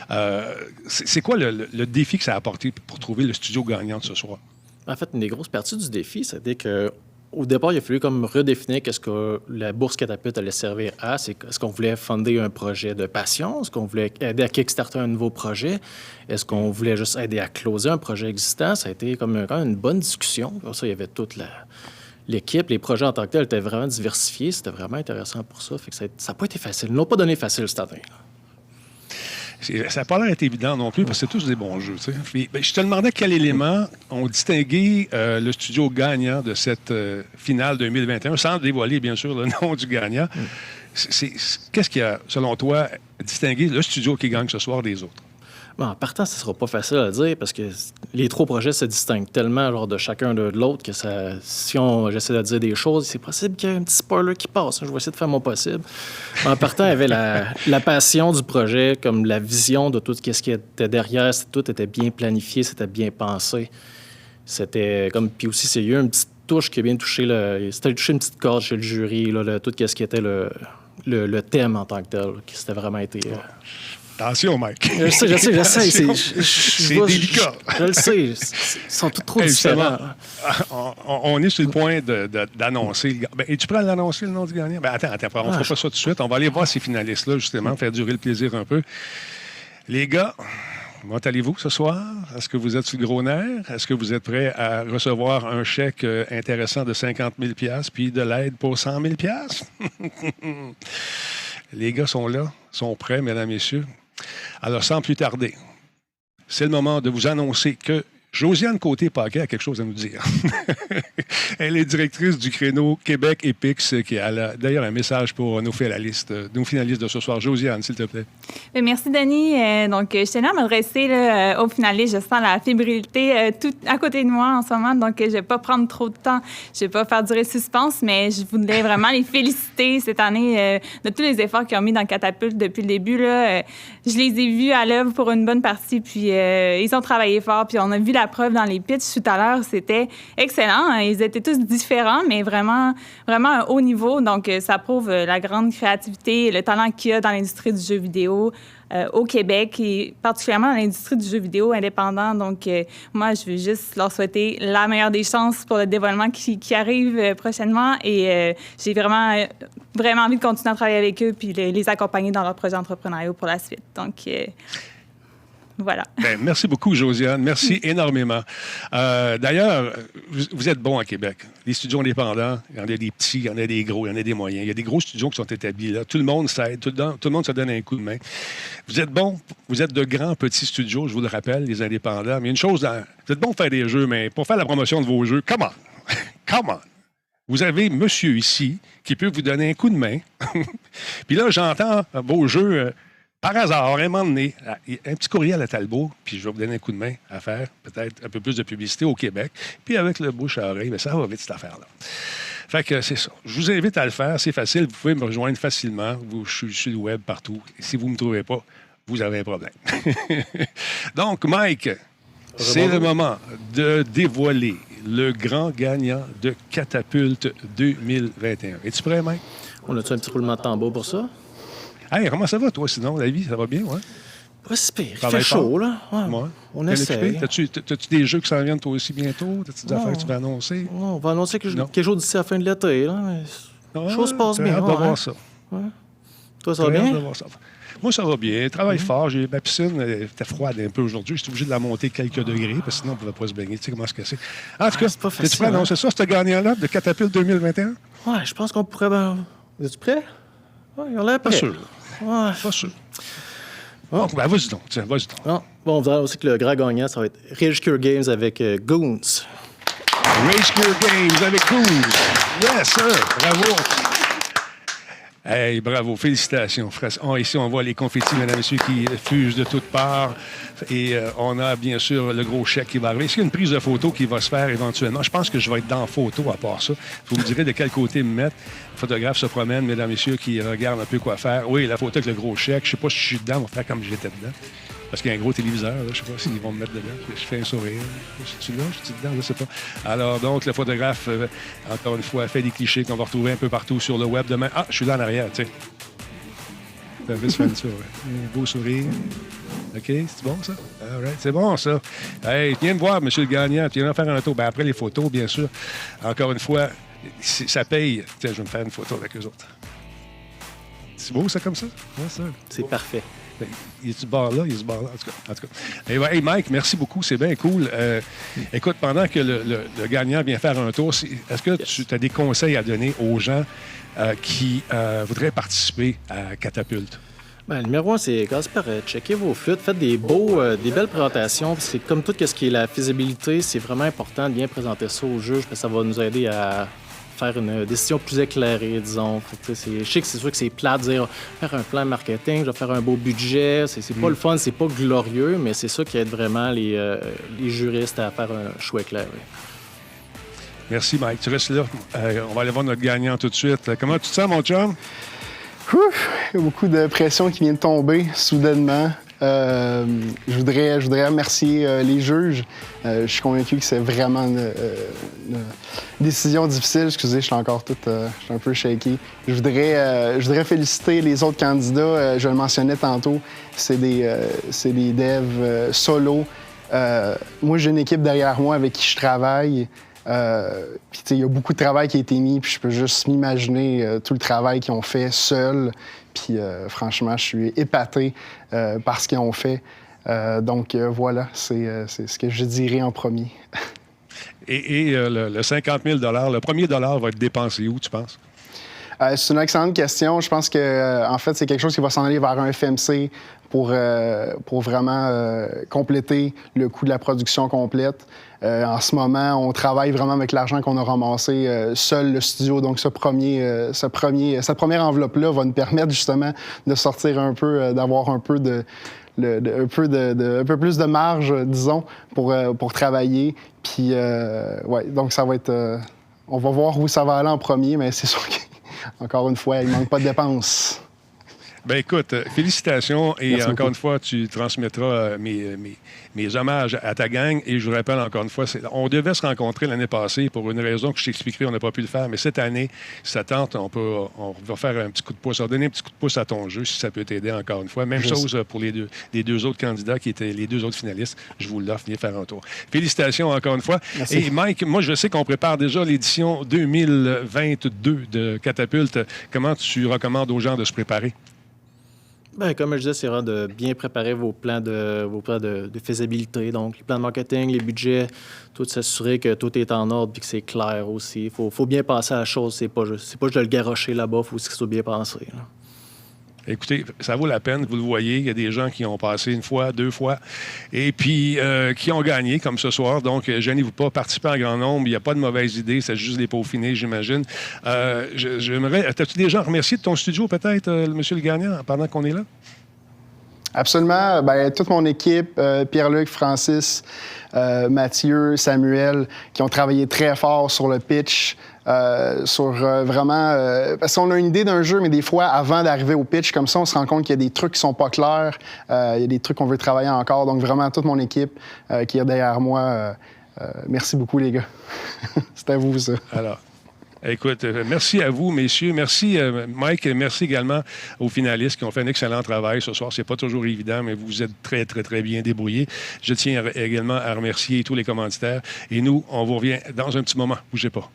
Là. C'est quoi le défi que ça a apporté pour trouver le studio gagnant de ce soir?
En fait, une des grosses parties du défi, c'était que au départ, il a fallu comme redéfinir qu'est-ce que la bourse Catapulte allait servir à. Est-ce qu'on voulait fonder un projet de passion? Est-ce qu'on voulait aider à kickstarter un nouveau projet? Est-ce qu'on voulait juste aider à closer un projet existant? Ça a été quand même une bonne discussion. Pour ça, il y avait toute l'équipe. Les projets en tant que tels étaient vraiment diversifiés. C'était vraiment intéressant pour ça. Fait que ça n'a pas été facile. Ils n'ont pas donné facile cette année.
Ça n'a pas l'air d'être évident non plus, parce que c'est tous des bons jeux. Puis, je te demandais quel élément ont distingué le studio gagnant de cette finale 2021, sans dévoiler, bien sûr, le nom du gagnant. Qu'est-ce qui a, selon toi, distingué le studio qui gagne ce soir des autres?
Bon, en partant, ce ne sera pas facile à dire parce que les trois projets se distinguent tellement de chacun de l'autre que si j'essaie de dire des choses, c'est possible qu'il y ait un petit spoiler qui passe. Je vais essayer de faire mon possible. En partant, il y avait la passion du projet, comme la vision de tout ce qui était derrière. Tout était bien planifié, c'était bien pensé. C'était comme... Puis aussi, il y a eu une petite touche qui a bien touché c'était touché une petite corde chez le jury, tout ce qui était le thème en tant que tel, qui c'était vraiment été...
Attention, Mike.
Je sais.
C'est délicat.
Je le sais. Ils sont tous trop différents.
On est sur le point d'annoncer. Et tu prends l'annoncer, le nom du gagnant? Attends, on ne fera pas ça tout de suite. On va aller voir ces finalistes-là, justement, faire durer le plaisir un peu. Les gars, comment allez-vous ce soir? Est-ce que vous êtes sur le gros nerf? Est-ce que vous êtes prêts à recevoir un chèque intéressant de 50 000 $ puis de l'aide pour 100 000 $? Les gars sont là, sont prêts, mesdames, messieurs. Alors, sans plus tarder, c'est le moment de vous annoncer que Josiane Côté-Paquet a quelque chose à nous dire. Elle est directrice du créneau Québec Epix, qui a d'ailleurs un message pour nos finalistes de ce soir. Josiane, s'il te plaît.
Merci, Denis. Donc, je tenais à m'adresser aux finalistes. Je sens la fébrilité tout à côté de moi en ce moment, donc je ne vais pas prendre trop de temps. Je ne vais pas faire durer le suspense, mais je voulais vraiment les féliciter cette année de tous les efforts qu'ils ont mis dans Catapulte depuis le début. Là. Je les ai vus à l'œuvre pour une bonne partie, puis ils ont travaillé fort, puis on a vu la preuve dans les pitchs tout à l'heure. C'était excellent. Ils étaient tous différents, mais vraiment, vraiment un haut niveau. Donc, ça prouve la grande créativité, le talent qu'il y a dans l'industrie du jeu vidéo au Québec et particulièrement dans l'industrie du jeu vidéo indépendant. Donc, moi, je veux juste leur souhaiter la meilleure des chances pour le dévoilement qui arrive prochainement et j'ai vraiment envie de continuer à travailler avec eux puis les accompagner dans leur projet entrepreneurial pour la suite. Donc, voilà.
Bien, merci beaucoup, Josiane. Merci énormément. D'ailleurs, vous êtes bons à Québec. Les studios indépendants, il y en a des petits, il y en a des gros, il y en a des moyens. Il y a des gros studios qui sont établis là. Tout le monde s'aide, tout le monde se donne un coup de main. Vous êtes bons, vous êtes de grands petits studios, je vous le rappelle, les indépendants. Mais une chose, vous êtes bons pour faire des jeux, mais pour faire la promotion de vos jeux, come on! Come on! Vous avez monsieur ici qui peut vous donner un coup de main. Puis là, j'entends vos jeux... par hasard, un moment donné, un petit courriel à Talbot, puis je vais vous donner un coup de main à faire, peut-être un peu plus de publicité au Québec. Puis avec le bouche à oreille, bien, ça va vite, cette affaire-là. Fait que c'est ça. Je vous invite à le faire. C'est facile. Vous pouvez me rejoindre facilement. Je suis sur le web partout. Et si vous ne me trouvez pas, vous avez un problème. Donc, Mike, c'est le moment de dévoiler le grand gagnant de Catapulte 2021. Es-tu prêt, Mike?
On a-tu un petit roulement de tambour pour ça?
Hey, comment ça va, toi, sinon, la vie? Ça va bien, ouais?
Pas si pire. Il fait chaud, là. Ouais. On essaie.
T'as-tu des jeux qui s'en viennent, toi aussi, bientôt? T'as-tu des affaires que tu vas annoncer?
Non, on va annoncer quelque chose d'ici à la fin de l'été, là. Mais les choses se passent bien.
On va voir ça.
Ouais. Toi, ça va bien?
Moi, ça va bien. Je travaille fort. Ma piscine était froide un peu aujourd'hui. J'étais obligé de la monter quelques degrés, parce que sinon, on ne pouvait pas se baigner. Tu sais comment se casser. En tout cas,
c'est pas facile.
Es-tu prêt à annoncer ça, ce gagnant-là de Catapulte 2021?
Ouais, je pense qu'on pourrait... Es-tu prêt? Ouais, il a l'air prêt.
Pas sûr.
Ouais.
Pas sûr. Oh, ben, vas-y donc. Tiens, vas-y donc.
Non. Bon, on va aussi que le grand gagnant, ça va être Rage Cure Games avec Goons.
Rage Cure Games avec Goons. Yes, sir. Bravo. Hey, bravo. Félicitations. Ici, on voit les confettis, mesdames et messieurs, qui fusent de toutes parts. Et on a bien sûr le gros chèque qui va arriver. Est-ce qu'il y a une prise de photo qui va se faire éventuellement? Je pense que je vais être dans photo à part ça. Vous me direz de quel côté me mettre. Le photographe se promène, mesdames et messieurs, qui regardent un peu quoi faire. Oui, la photo avec le gros chèque. Je ne sais pas si je suis dedans. On va faire comme j'étais dedans. Parce qu'il y a un gros téléviseur. Là. Je ne sais pas s'ils vont me mettre dedans. Je fais un sourire. Je suis là, je suis dedans, je ne sais pas. Alors, donc, le photographe, encore une fois, fait des clichés qu'on va retrouver un peu partout sur le web demain. Ah, je suis là en arrière, tu sais. Ça fait ça, ouais. Un beau sourire. OK, c'est bon, ça? All right, c'est bon, ça. Hey, viens me voir, monsieur le gagnant. Tu viens faire un tour. Ben, après les photos, bien sûr. Encore une fois, ça paye. Tiens, je vais me faire une photo avec eux autres. C'est beau, ça, comme ça? Ouais, ça.
C'est parfait.
Il y a ce bar-là, il y a ce bar-là, en tout cas. Hey, Mike, merci beaucoup, c'est bien cool. Écoute, pendant que le gagnant vient faire un tour, est-ce que tu as des conseils à donner aux gens qui voudraient participer à Catapulte?
Ben, le numéro 1, c'est commencez par checker vos flûtes, faites des belles présentations. C'est comme tout ce qui est la faisabilité, c'est vraiment important de bien présenter ça au juge, parce que ça va nous aider à faire une décision plus éclairée, disons. Je sais que c'est sûr que c'est plate de dire faire un plan marketing, je vais faire un beau budget. C'est pas le fun, c'est pas glorieux, mais c'est ça qui aide vraiment les juristes à faire un choix éclairé.
Merci, Mike. Tu restes là. On va aller voir notre gagnant tout de suite. Comment tu te sens, mon chum?
Il y a beaucoup de pression qui vient de tomber soudainement. Je voudrais remercier les juges. Je suis convaincu que c'est vraiment une décision difficile. Excusez, je suis encore je suis un peu shaky. Je voudrais féliciter les autres candidats. Je le mentionnais tantôt, c'est des devs solo. Moi, j'ai une équipe derrière moi avec qui je travaille. Puis, il y a beaucoup de travail qui a été mis, puis je peux juste m'imaginer tout le travail qu'ils ont fait seuls. Puis, franchement, je suis épaté par ce qu'ils ont fait. Donc, voilà, c'est ce que je dirais en premier.
Et le 50 000 $, le premier dollar va être dépensé où, tu penses?
C'est une excellente question. Je pense que, en fait, c'est quelque chose qui va s'en aller vers un FMC pour vraiment compléter le coût de la production complète. En ce moment, on travaille vraiment avec l'argent qu'on a ramassé seul le studio. Donc, cette première enveloppe-là va nous permettre justement de sortir un peu, d'avoir un peu un peu plus de marge, disons, pour travailler. Puis, ouais, donc ça va être... on va voir où ça va aller en premier, mais c'est sûr qu'encore une fois, il ne manque pas de dépenses.
Ben écoute, félicitations et
Merci
encore
beaucoup.
une fois, tu transmettras mes hommages à ta gang. Et je vous rappelle encore une fois, on devait se rencontrer l'année passée pour une raison que je t'expliquerai, on n'a pas pu le faire. Mais cette année, si ça tente, on va faire un petit coup de pouce, on va donner un petit coup de pouce à ton jeu si ça peut t'aider encore une fois. Même chose pour les deux autres candidats qui étaient les deux autres finalistes. Je vous l'offre, venez faire un tour. Félicitations encore une fois.
Merci.
Et Mike, moi je sais qu'on prépare déjà l'édition 2022 de Catapulte. Comment tu recommandes aux gens de se préparer?
Ben, comme je disais, c'est vraiment de bien préparer vos plans de faisabilité. Donc, les plans de marketing, les budgets, tout s'assurer que tout est en ordre et que c'est clair aussi. Il faut bien penser à la chose. C'est pas juste de le garrocher là-bas. Il faut aussi que ce soit bien pensé. Là.
Écoutez, ça vaut la peine, vous le voyez, il y a des gens qui ont passé une fois, deux fois, et puis qui ont gagné, comme ce soir. Donc, gênez-vous pas, participez en grand nombre, il n'y a pas de mauvaise idée, c'est juste les peaufiner, j'imagine. J'aimerais... T'as-tu déjà remercié de ton studio, peut-être, monsieur le gagnant, pendant qu'on est là?
Absolument. Ben, toute mon équipe, Pierre-Luc, Francis, Mathieu, Samuel, qui ont travaillé très fort sur le pitch, vraiment... parce qu'on a une idée d'un jeu, mais des fois, avant d'arriver au pitch, comme ça, on se rend compte qu'il y a des trucs qui sont pas clairs, il y a des trucs qu'on veut travailler encore. Donc, vraiment, toute mon équipe qui est derrière moi, merci beaucoup, les gars. C'est à vous, ça.
Alors... Écoute, merci à vous, messieurs. Merci, Mike. Merci également aux finalistes qui ont fait un excellent travail ce soir. C'est pas toujours évident, mais vous êtes très, très, très bien débrouillés. Je tiens également à remercier tous les commanditaires. Et nous, on vous revient dans un petit moment. Bougez pas.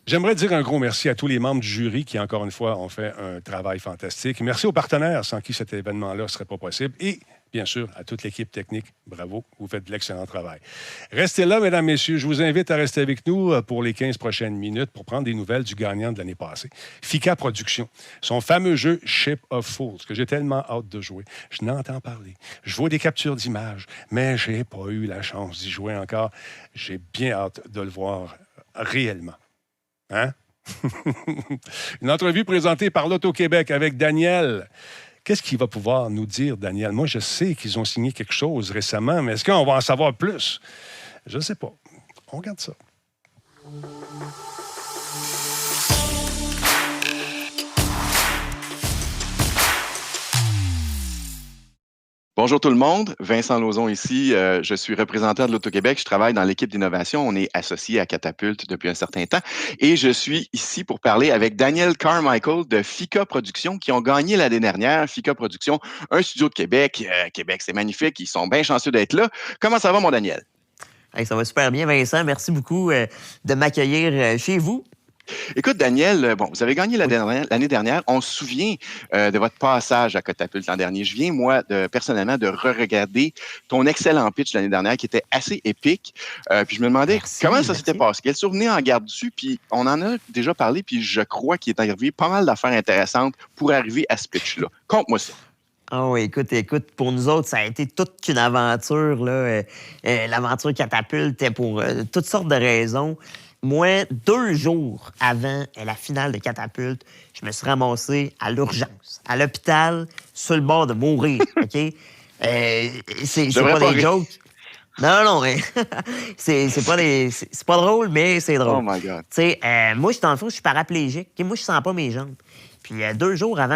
J'aimerais dire un gros merci à tous les membres du jury qui, encore une fois, ont fait un travail fantastique. Merci aux partenaires sans qui cet événement-là ne serait pas possible. Et, bien sûr, à toute l'équipe technique, bravo, vous faites de l'excellent travail. Restez là, mesdames, messieurs. Je vous invite à rester avec nous pour les 15 prochaines minutes pour prendre des nouvelles du gagnant de l'année passée. Fika Productions, son fameux jeu Ship of Fools, que j'ai tellement hâte de jouer. Je n'entends parler. Je vois des captures d'images, mais je n'ai pas eu la chance d'y jouer encore. J'ai bien hâte de le voir réellement. Hein? Une entrevue présentée par l'Auto-Québec avec Daniel. Qu'est-ce qu'il va pouvoir nous dire, Daniel? Moi, je sais qu'ils ont signé quelque chose récemment, mais est-ce qu'on va en savoir plus? Je ne sais pas. On regarde ça.
Bonjour tout le monde, Vincent Lauzon ici. Je suis représentant de l'Auto-Québec. Je travaille dans l'équipe d'innovation. On est associé à Catapulte depuis un certain temps. Et je suis ici pour parler avec Daniel Carmichael de Fika Productions qui ont gagné l'année dernière. Fika Productions, un studio de Québec. Québec, c'est magnifique. Ils sont bien chanceux d'être là. Comment ça va, mon Daniel?
Hey, ça va super bien, Vincent. Merci beaucoup de m'accueillir chez vous.
Écoute, Daniel, bon, vous avez gagné l'année dernière. On se souvient de votre passage à Catapulte l'an dernier. Je viens, moi, personnellement, de re-regarder ton excellent pitch l'année dernière qui était assez épique. Puis je me demandais comment ça s'était passé. Quel souvenir en garde-tu? Puis on en a déjà parlé, puis je crois qu'il est arrivé pas mal d'affaires intéressantes pour arriver à ce pitch-là. Conte-moi ça.
Oh, écoute, pour nous autres, ça a été toute une aventure, là. L'aventure Catapulte, pour toutes sortes de raisons. Moi, 2 jours avant la finale de Catapulte, je me suis ramassé à l'urgence, à l'hôpital, sur le bord de mourir, OK? C'est pas des jokes. Non, c'est pas drôle, mais c'est drôle.
Oh my God.
Tu sais, moi, dans le fond, je suis paraplégique. Moi, je sens pas mes jambes. Puis 2 jours avant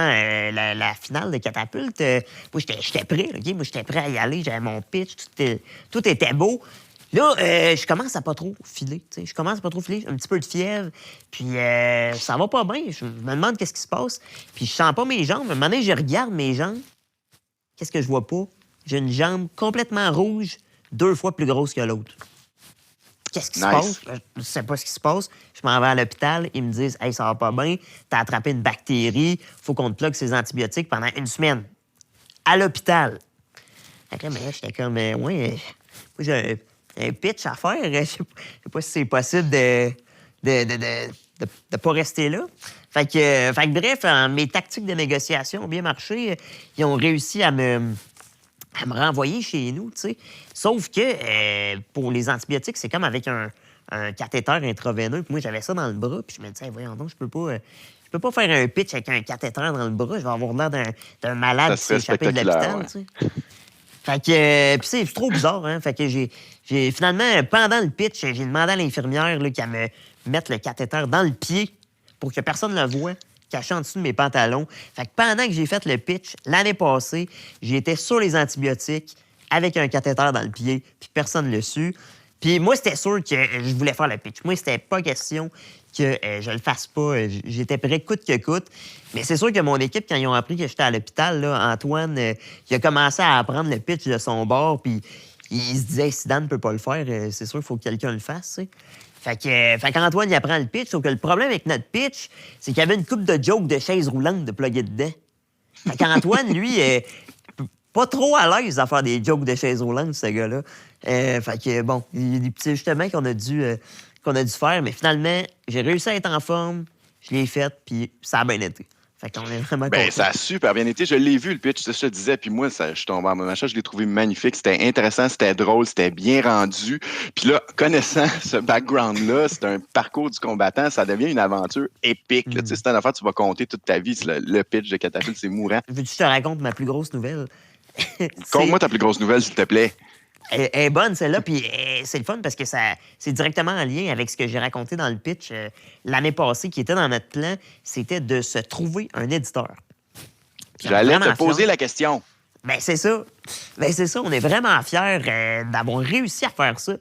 la finale de Catapulte, moi, j'étais prêt. OK? Moi, j'étais prêt à y aller. J'avais mon pitch. Tout était beau. Là, je commence à pas trop filer. T'sais. Je commence à pas trop filer. Un petit peu de fièvre. Puis ça va pas bien. Je me demande qu'est-ce qui se passe. Puis je sens pas mes jambes. À un moment donné, je regarde mes jambes. Qu'est-ce que je vois pas? J'ai une jambe complètement rouge, 2 fois plus grosse que l'autre. Qu'est-ce qui se passe? Je sais pas ce qui se passe. Je m'en vais à l'hôpital. Ils me disent « Hey, ça va pas bien. T'as attrapé une bactérie. Faut qu'on te plug ces antibiotiques pendant 1 semaine. » À l'hôpital. Fait que là, j'étais comme « Ouais, moi, j'ai un pitch à faire. Je sais pas si c'est possible de pas rester là. » Fait que bref, mes tactiques de négociation ont bien marché. Ils ont réussi à me renvoyer chez nous, tu sais. Sauf que pour les antibiotiques, c'est comme avec un cathéter intraveineux. Puis moi, j'avais ça dans le bras. Puis je me disais, voyons donc, je peux pas faire un pitch avec un cathéter dans le bras. Je vais avoir l'air d'un malade qui s'est échappé de l'hôpital, tu sais. Fait que, puis c'est trop bizarre, hein. Fait que j'ai finalement, pendant le pitch, j'ai demandé à l'infirmière qu'elle me mette le cathéter dans le pied pour que personne ne le voie, caché en dessous de mes pantalons. Fait que pendant que j'ai fait le pitch, l'année passée, j'étais sur les antibiotiques avec un cathéter dans le pied, puis personne ne l'a su. Puis moi, c'était sûr que je voulais faire le pitch. Moi, c'était pas question que je le fasse pas. J'étais prêt coûte que coûte. Mais c'est sûr que mon équipe, quand ils ont appris que j'étais à l'hôpital, là, Antoine, il a commencé à apprendre le pitch de son bord, puis il se disait, si Dan ne peut pas le faire, c'est sûr qu'il faut que quelqu'un le fasse, tu sais. Fait qu'Antoine, il apprend le pitch. Sauf que le problème avec notre pitch, c'est qu'il y avait une coupe de jokes de chaise roulante de plugger dedans. Fait qu'Antoine, lui, pas trop à l'aise à faire des jokes de chaise roulante, ce gars-là. Fait que, bon, il y a des petits ajustements qu'on a dû faire. Mais finalement, j'ai réussi à être en forme. Je l'ai fait, puis ça a bien été. Fait qu'on est vraiment contents.
Ça a super bien été. Je l'ai vu, le pitch, c'est ce que je te disais. Puis moi, je suis tombé en mon achat. Je l'ai trouvé magnifique. C'était intéressant, c'était drôle, c'était bien rendu. Puis là, connaissant ce background-là, c'est un parcours du combattant, ça devient une aventure épique. Tu sais, c'est une affaire que tu vas compter toute ta vie. Le pitch de Catapulte, c'est mourant.
Veux-tu que je te raconte ma plus grosse nouvelle?
Conte-moi ta plus grosse nouvelle, s'il te plaît.
Elle est bonne, celle-là, puis c'est le fun parce que c'est directement en lien avec ce que j'ai raconté dans le pitch l'année passée, qui était dans notre plan, c'était de se trouver un éditeur.
J'allais te poser la question.
Ben c'est ça. On est vraiment fiers d'avoir réussi à faire ça.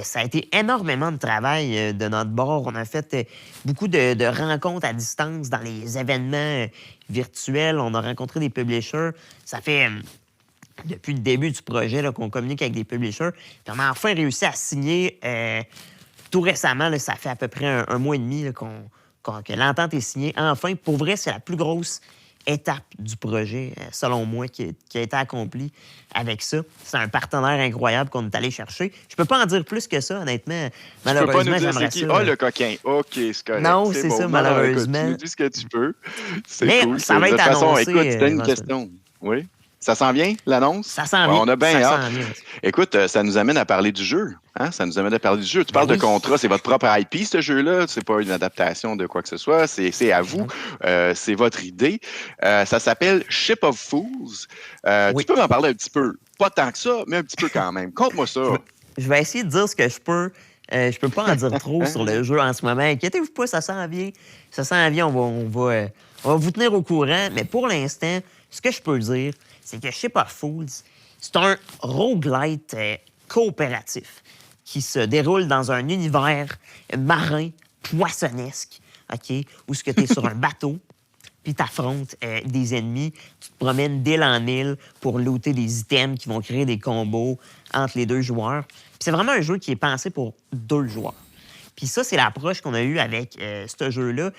Ça a été énormément de travail de notre bord. On a fait beaucoup de rencontres à distance dans les événements virtuels. On a rencontré des publishers. Ça fait... depuis le début du projet là, qu'on communique avec des publishers. Puis on a enfin réussi à signer tout récemment. Là, ça fait à peu près un mois et demi là, que l'entente est signée. Enfin, pour vrai, c'est la plus grosse étape du projet, selon moi, qui a été accomplie avec ça. C'est un partenaire incroyable qu'on est allé chercher. Je peux pas en dire plus que ça, honnêtement. Malheureusement,
tu peux pas nous dire
j'aimerais
c'est
ça.
qui? Le coquin. OK, c'est correct.
Non, c'est ça, malheureusement.
Tu nous dis ce que tu peux. C'est
mais
cool.
ça va être
de toute façon,
annoncé,
écoute, tu donnes une question. Oui? Ça s'en vient, l'annonce?
Ça s'en vient.
On a bien
ça
hâte. Écoute, ça nous amène à parler du jeu. Hein? Ça nous amène à parler du jeu. Tu parles de contrat, c'est votre propre IP, ce jeu-là. C'est pas une adaptation de quoi que ce soit. C'est à vous. C'est votre idée. Ça s'appelle Ship of Fools. Tu peux m'en parler un petit peu? Pas tant que ça, mais un petit peu quand même. Conte-moi ça.
Je vais essayer de dire ce que je peux. Je peux pas en dire trop sur le jeu en ce moment. Inquiétez-vous pas, ça s'en vient. Ça s'en vient, on va vous tenir au courant. Mais pour l'instant, ce que je peux dire, c'est que Ship of Fools, c'est un roguelite coopératif qui se déroule dans un univers marin, poissonnesque, OK? Où ce que tu es sur un bateau, puis tu affrontes des ennemis, tu te promènes d'île en île pour looter des items qui vont créer des combos entre les 2 joueurs. Puis c'est vraiment un jeu qui est pensé pour 2 joueurs. Puis ça, c'est l'approche qu'on a eue avec ce jeu-là.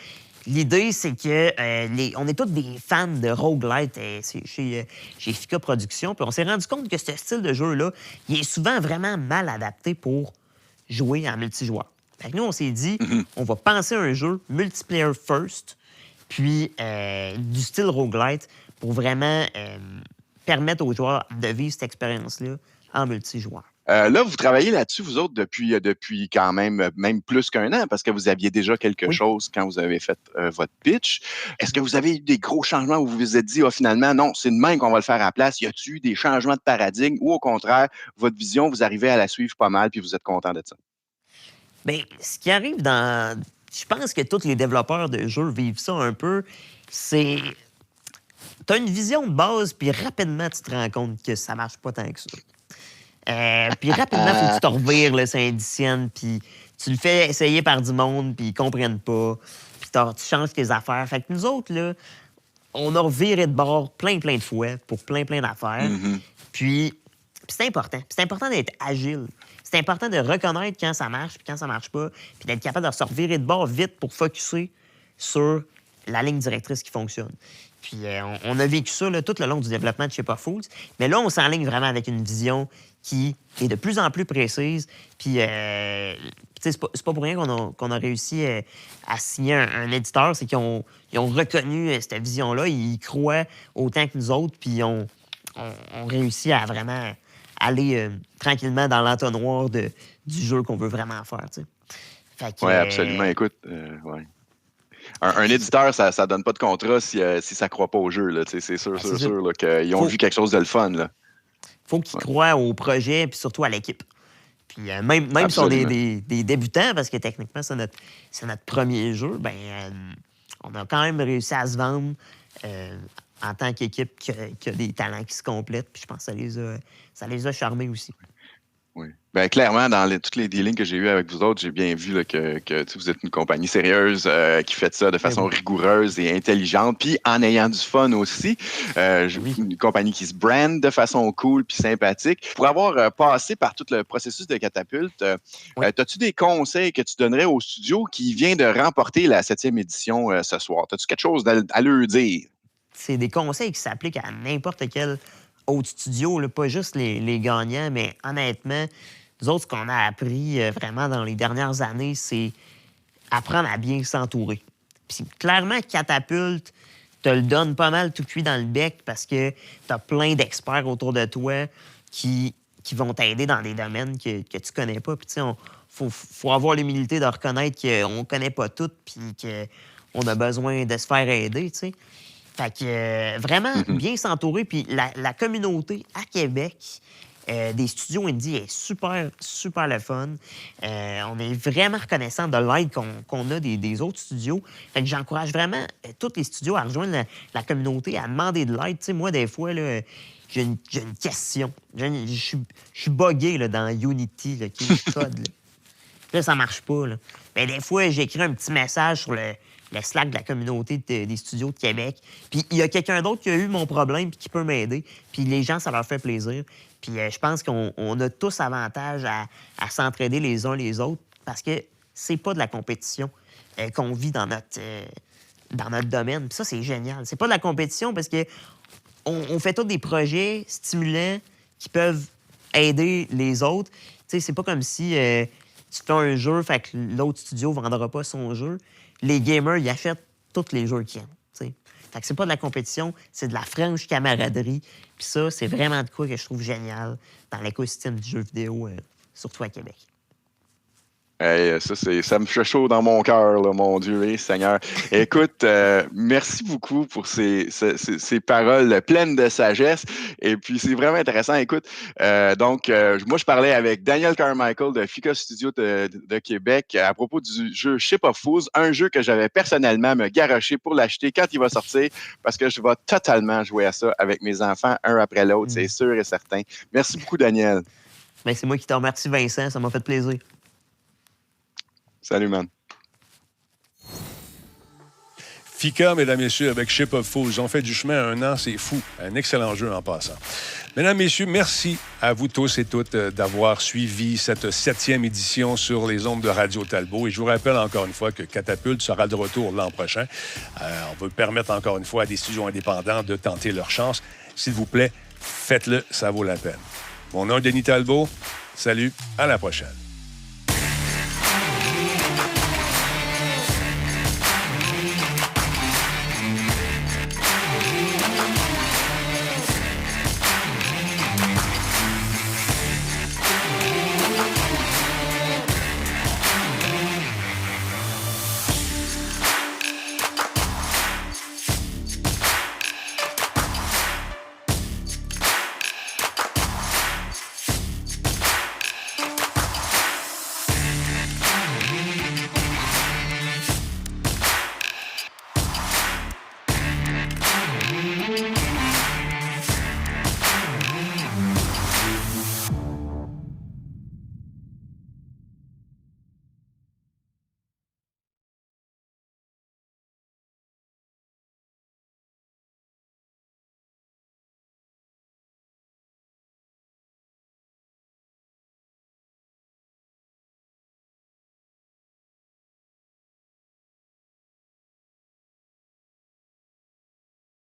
L'idée, c'est que on est tous des fans de roguelite chez Fika Productions. Puis on s'est rendu compte que ce style de jeu-là, il est souvent vraiment mal adapté pour jouer en multijoueur. Fait que nous, on s'est dit, on va penser un jeu multiplayer first, puis du style roguelite, pour vraiment permettre aux joueurs de vivre cette expérience-là en multijoueur.
Là, vous travaillez là-dessus, vous autres, depuis quand même plus qu'un an, parce que vous aviez déjà quelque chose quand vous avez fait votre pitch. Est-ce que vous avez eu des gros changements où vous vous êtes dit, finalement, non, c'est de même qu'on va le faire à la place? Y a-t-il eu des changements de paradigme ou au contraire, votre vision, vous arrivez à la suivre pas mal puis vous êtes content de ça?
Bien, ce qui arrive dans... Je pense que tous les développeurs de jeux vivent ça un peu. C'est... Tu as une vision de base, puis rapidement, tu te rends compte que ça marche pas tant que ça. Puis rapidement, il faut que tu te revires le syndicienne, puis tu le fais essayer par du monde, puis ils comprennent pas, puis tu changes tes affaires. Fait que nous autres, là, on a reviré de bord plein de fois pour plein d'affaires. Puis c'est important. C'est important d'être agile. C'est important de reconnaître quand ça marche puis quand ça marche pas, puis d'être capable de se revirer de bord vite pour focusser sur la ligne directrice qui fonctionne. Puis on a vécu ça là, tout le long du développement de Ship of Fools, mais là, on s'enligne vraiment avec une vision qui est de plus en plus précise. Puis c'est pas pour rien qu'on a réussi à signer un éditeur, c'est qu'ils ont reconnu cette vision-là, ils y croient autant que nous autres, puis on réussit à vraiment aller tranquillement dans l'entonnoir du jeu qu'on veut vraiment faire.
Oui, absolument. Écoute, ouais. Un éditeur, ça donne pas de contrat si ça ne croit pas au jeu. Là. C'est sûr là, qu'ils ont vu quelque chose de le fun. Il
faut qu'ils croient au projet et surtout à l'équipe. Puis même si on sont des débutants, parce que techniquement, c'est notre premier jeu, on a quand même réussi à se vendre en tant qu'équipe qui a des talents qui se complètent. Puis je pense que ça les a charmés aussi.
Oui. Bien, clairement, dans tous les dealings que j'ai eus avec vous autres, j'ai bien vu là, que vous êtes une compagnie sérieuse qui fait ça de façon rigoureuse et intelligente, puis en ayant du fun aussi. Une compagnie qui se brande de façon cool puis sympathique. Pour avoir passé par tout le processus de Catapulte, as-tu des conseils que tu donnerais au studio qui vient de remporter la 7e édition ce soir? As-tu quelque chose à leur dire?
C'est des conseils qui s'appliquent à n'importe quel autre studio, là, pas juste les gagnants, mais honnêtement, nous autres, ce qu'on a appris vraiment dans les dernières années, c'est apprendre à bien s'entourer. Puis clairement, Catapulte te le donne pas mal tout cuit dans le bec parce que tu as plein d'experts autour de toi qui vont t'aider dans des domaines que tu connais pas. Puis tu sais, faut avoir l'humilité de reconnaître qu'on connaît pas tout puis qu'on a besoin de se faire aider, tu sais. Fait que vraiment bien s'entourer. Puis la communauté à Québec des studios indie est super le fun. On est vraiment reconnaissant de l'aide qu'on a des autres studios. Fait que j'encourage vraiment tous les studios à rejoindre la communauté, à demander de l'aide. Tu sais, moi, des fois, là, j'ai une question. Je suis buggé là, dans Unity, là, qui est le code. Là, ça marche pas. Là. Mais des fois, j'écris un petit message sur le Slack de la communauté des studios de Québec. Puis il y a quelqu'un d'autre qui a eu mon problème puis qui peut m'aider. Puis les gens, ça leur fait plaisir. Puis je pense qu'on a tous avantage à s'entraider les uns les autres parce que c'est pas de la compétition qu'on vit dans notre domaine. Puis ça, c'est génial. C'est pas de la compétition parce que on fait tous des projets stimulants qui peuvent aider les autres. Tu sais, c'est pas comme si tu fais un jeu, fait que l'autre studio vendra pas son jeu. Les gamers, ils achètent tous les jeux qu'ils aiment. T'sais. Fait que c'est pas de la compétition, c'est de la franche camaraderie. Puis ça, c'est vraiment de quoi que je trouve génial dans l'écosystème du jeu vidéo, surtout à Québec.
Hey, ça me fait chaud dans mon cœur, là, mon Dieu, Seigneur. Écoute, merci beaucoup pour ces paroles pleines de sagesse. Et puis, c'est vraiment intéressant. Écoute, moi, je parlais avec Daniel Carmichael de Fika Studio de Québec à propos du jeu Ship of Fools, un jeu que j'avais personnellement me garoché pour l'acheter quand il va sortir, parce que je vais totalement jouer à ça avec mes enfants, un après l'autre, c'est sûr et certain. Merci beaucoup, Daniel.
Bien, c'est moi qui te remercie, Vincent. Ça m'a fait plaisir.
Salut, man.
Fika, mesdames, messieurs, avec Ship of Fools. Ils ont fait du chemin un an, c'est fou. Un excellent jeu en passant. Mesdames, messieurs, merci à vous tous et toutes d'avoir suivi cette 7e édition sur les ondes de Radio Talbot. Et je vous rappelle encore une fois que Catapulte sera de retour l'an prochain. On veut permettre encore une fois à des studios indépendants de tenter leur chance. S'il vous plaît, faites-le, ça vaut la peine. Mon nom est Denis Talbot. Salut, à la prochaine.